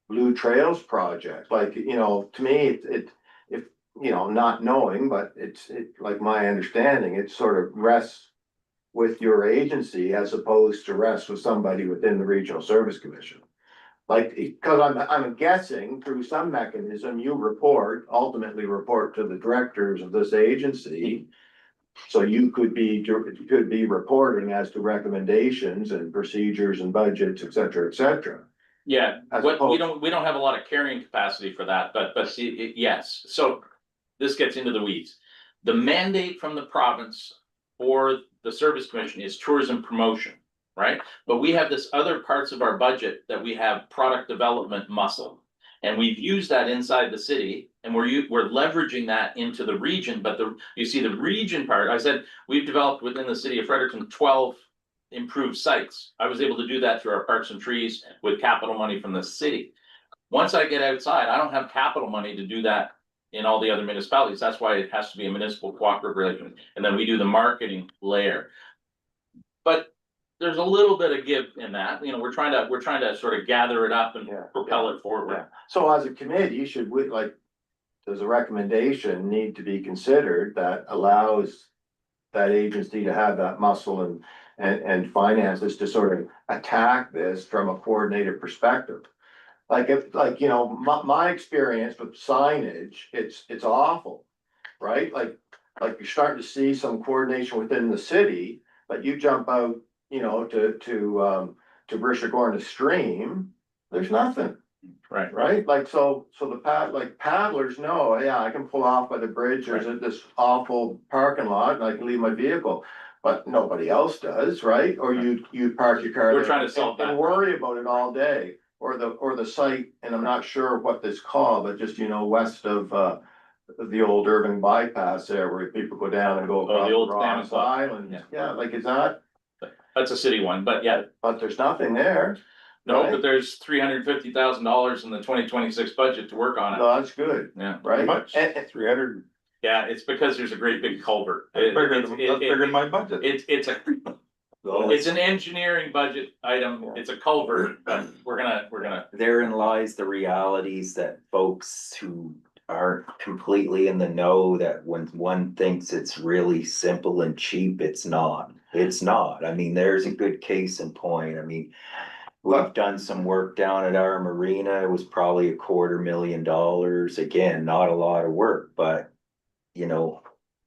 Blue Trails project? Like, to me, if, not knowing, but it's like my understanding, it sort of rests with your agency as opposed to rest with somebody within the Regional Service Commission. Like, because I'm guessing through some mechanism, you ultimately report to the directors of this agency. So you could be reporting as to recommendations and procedures and budgets, et cetera.
Yeah,
As
what, we
opposed-
don't have a lot of carrying capacity for that, but see, yes, so this gets into the weeds. The mandate from the province for the Service Commission is tourism promotion, right? But we have this other parts of our budget that we have product development muscle. And we've used that inside the city, and we're leveraging that into the region, but you see the region part, I said, we've developed within the city of Fredericton 12 improved sites. I was able to do that through our parks and trees with capital money from the city. Once I get outside, I don't have capital money to do that in all the other municipalities. That's why it has to be a municipal cooperative relationship. And then we do the marketing layer. But there's a little bit of give in that, we're trying to sort of gather it up and
Yeah,
propel it forward.
Yeah, so as a committee, should we, like, does a recommendation need to be considered that allows that agency to have that muscle and finances to sort of attack this from a coordinated perspective? Like, if, like, my experience with signage, it's awful, right? Like you're starting to see some coordination within the city, but you jump out, to Brishagorna Stream, there's nothing.
Right.
Right, like, so the paddlers know, yeah, I can pull off by the bridge, there's this awful parking lot, and I can leave my vehicle. But nobody else does, right? Or you park your car
We're
there
trying to solve
and
that
worry about it all day. Or the site, and I'm not sure what this called, but just, west of the old Irving bypass there, where people go down and go
Oh, the
across
old
Ross
Salmon Club.
Island. Yeah, like, is that,
That's a city one, but yeah,
but there's nothing there.
no,
Right.
but there's $350,000 in the 2026 budget to work on it.
No, that's good,
Yeah,
How
right?
much?
And-
300,
yeah, it's because there's a great big culvert.
that's bigger than my budget.
It's an engineering budget item, it's a culvert, but we're gonna,
Therein lies the realities that folks who aren't completely in the know, that when one thinks it's really simple and cheap, it's not. It's not. I mean, there's a good case in point. I mean, we've done some work down at our marina. It was probably $250,000. Again, not a lot of work, but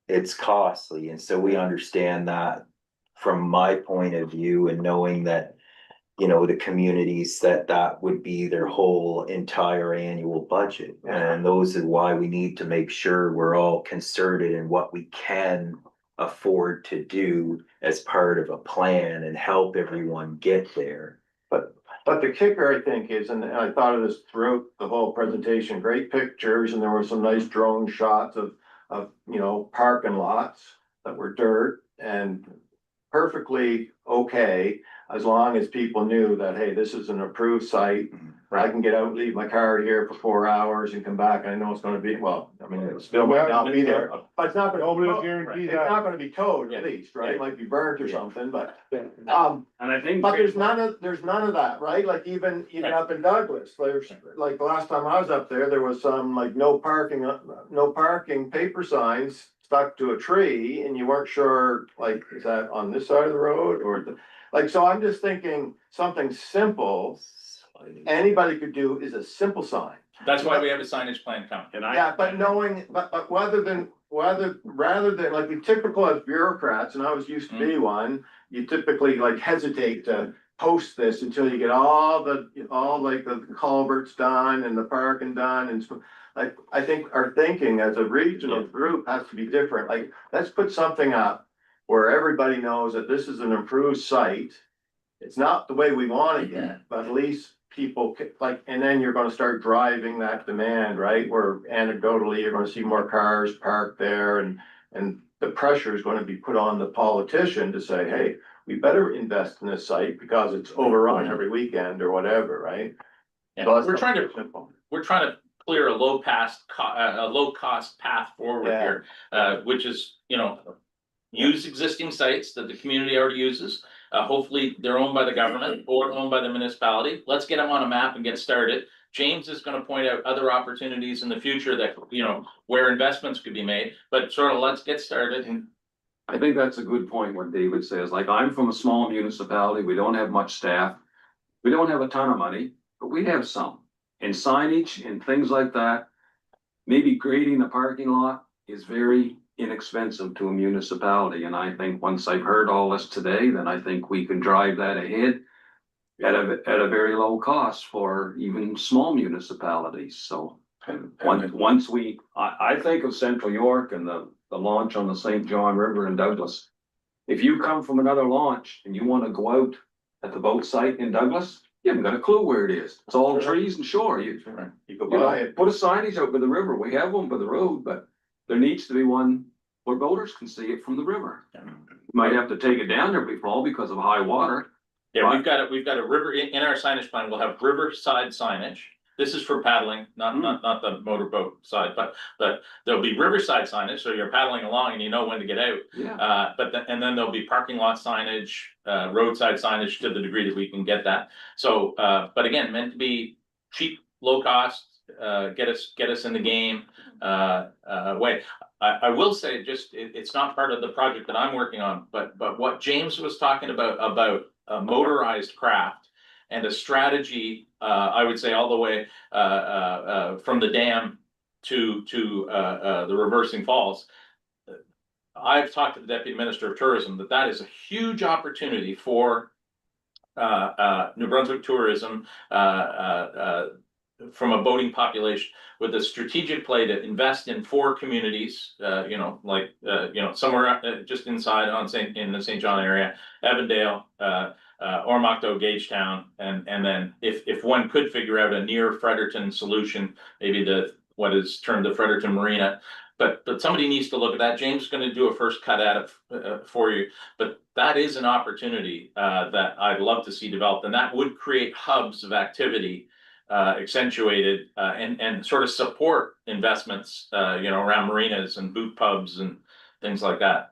it's costly. And so we understand that from my point of view and knowing that, you know, the communities that would be their whole entire annual budget. And those are why we need to make sure we're all concerted in what we can afford to do as part of a plan and help everyone get there.
But the kicker, I think, is, and I thought of this throughout the whole presentation, great pictures, and there were some nice drone shots of, you know, parking lots that were dirt and perfectly okay, as long as people knew that, hey, this is an approved site. I can get out, leave my car here for 4 hours and come back. I know it's gonna be, well, I mean, it still might not be there, but it's not gonna.
Nobody will guarantee
It's
that.
not gonna be towed at
Yeah.
least, right? It might be burnt or something, but,
And I think.
but there's none of that, right? Like even
Right.
up in Douglas, there's, like the last time I was up there was some like no parking paper signs stuck to a tree and you weren't sure, like, is that on this side of the road or like, so I'm just thinking something simple anybody could do is a simple sign.
That's why we have a signage plan coming.
And
Yeah, but knowing, but rather than, like we typical as bureaucrats, and I was used to be one, you typically like hesitate to post this until you get all like the culverts done and the parking done and so. Like, I think our thinking as a regional group has to be different, like, let's put something up where everybody knows that this is an improved site. It's not the way we want it yet, but at least people like, and then you're gonna start driving that demand, right? Where anecdotally, you're gonna see more cars parked there and the pressure is gonna be put on the politician to say, hey, we better invest in this site because it's overrun every weekend or whatever, right?
Yeah,
So that's
we're trying to,
simple.
we're trying to clear a low cost path forward
Yeah.
here, which is, you know, use existing sites that the community already uses. Hopefully they're owned by the government or owned by the municipality. Let's get them on a map and get started. James is gonna point out other opportunities in the future that, you know, where investments could be made, but sort of let's get started.
I think that's a good point what David says, like, I'm from a small municipality, we don't have much staff. We don't have a ton of money, but we have some, and signage and things like that. Maybe grading the parking lot is very inexpensive to a municipality, and I think once I've heard all this today, then I think we can drive that ahead. At a very low cost for even small municipalities, so. Once I think of Central York and the launch on the St. John River in Douglas. If you come from another launch and you wanna go out at the boat site in Douglas, you haven't got a clue where it is. It's all trees and shore. You
You go buy it.
put a signage out by the river. We have one by the road, but there needs to be one where boaters can see it from the river. Might have to take it down every fall because of high water.
Yeah, we've got a river, in our signage plan, we'll have riverside signage. This is for paddling, not the motorboat side, but there'll be riverside signage, so you're paddling along and you know when to get out.
Yeah.
And then there'll be parking lot signage, roadside signage to the degree that we can get that. So, but again, meant to be cheap, low cost, get us in the game, way. I will say, just, it's not part of the project that I'm working on, but what James was talking about a motorized craft and a strategy, I would say all the way, from the dam to the reversing falls. I've talked to the Deputy Minister of Tourism that is a huge opportunity for New Brunswick tourism, from a boating population, with a strategic play to invest in 4 communities, you know, like, you know, somewhere just inside in the St. John area, Evandale, Ormoc, Gagetown, and then if one could figure out a near Fredericton solution, maybe what is termed the Fredericton Marina. But somebody needs to look at that. James is gonna do a first cut at it for you, but that is an opportunity that I'd love to see developed, and that would create hubs of activity, accentuated, and sort of support investments, you know, around marinas and boot pubs and things like that,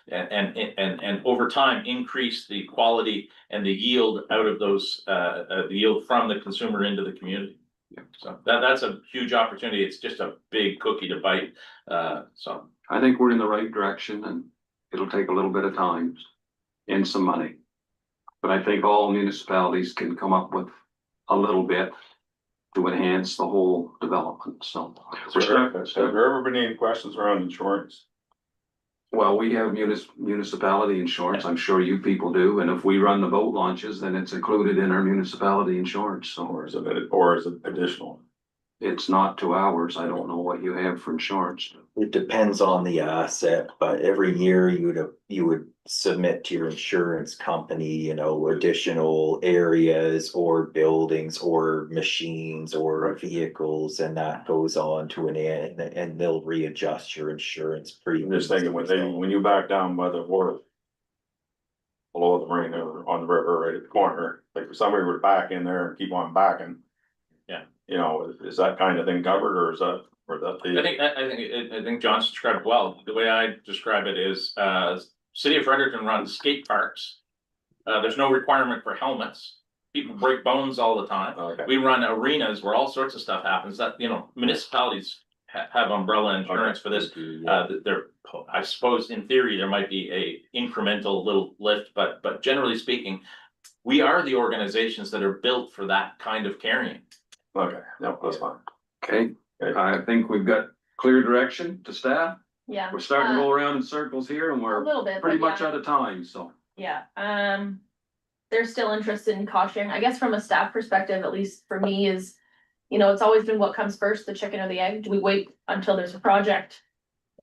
and over time increase the quality and the yield out of those, the yield from the consumer into the community. So that's a huge opportunity. It's just a big cookie to bite, so.
I think we're in the right direction and it'll take a little bit of time and some money. But I think all municipalities can come up with a little bit to enhance the whole development, so.
Have there ever been any questions around insurance?
Well, we have municipality insurance, I'm sure you people do, and if we run the boat launches, then it's included in our municipality insurance, so
Or is it additional?
it's not to ours, I don't know what you have for insurance.
It depends on the asset, but every year you would submit to your insurance company, you know, additional areas or buildings or machines or vehicles, and that goes on to an end, and they'll readjust your insurance
I'm
premium.
just thinking when you back down by the water. Below the marina or on the river right at the corner, like if somebody were to back in there and keep on backing.
Yeah.
You know, is that kind of thing covered or is that, or that the?
I think John's described it well. The way I describe it is, City of Fredericton runs skate parks. There's no requirement for helmets. People break bones all the time.
Okay.
We run arenas where all sorts of stuff happens that, you know, municipalities have umbrella insurance for this. There, I suppose in theory, there might be a incremental little lift, but generally speaking, we are the organizations that are built for that kind of carrying.
Okay, no, that's fine.
Okay,
Okay.
I think we've got clear direction to staff,
Yeah.
we're starting to go around in circles here and
A
we're
little bit,
pretty
but
much
yeah.
out of time, so.
Yeah, they're still interested in cost sharing, I guess from a staff perspective, at least for me, is, you know, it's always been what comes first, the chicken or the egg, do we wait until there's a project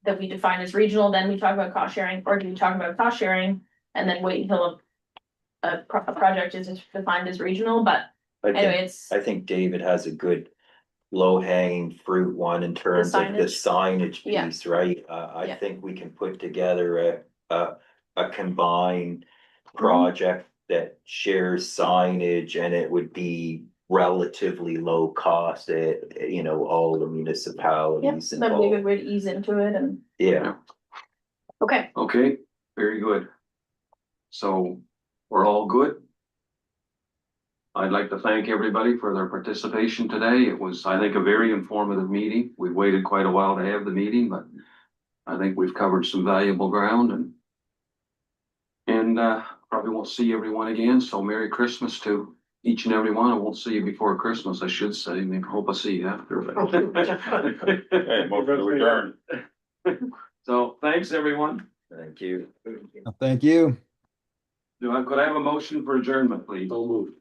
that we define as regional, then we talk about cost sharing, or do we talk about cost sharing and then wait until a project is defined as regional, but anyway, it's,
I think David has a good low hanging fruit one in terms of the signage
Yeah.
piece, right? I
Yeah.
think we can put together a combined project that shares signage, and it would be relatively low cost at, you know, all the
yep,
municipalities
that'd be a
involved.
good way to ease into it and,
Yeah,
okay.
Okay, very good. So, we're all good? I'd like to thank everybody for their participation today. It was, I think, a very informative meeting. We've waited quite a while to have the meeting, but I think we've covered some valuable ground and probably won't see everyone again, so Merry Christmas to each and every one. I won't see you before Christmas, I should say. Maybe hope I see you after.
Hey, motion to adjourn.
So, thanks, everyone.
thank you.
Thank you.
Could I have a motion for adjournment, please?
moved.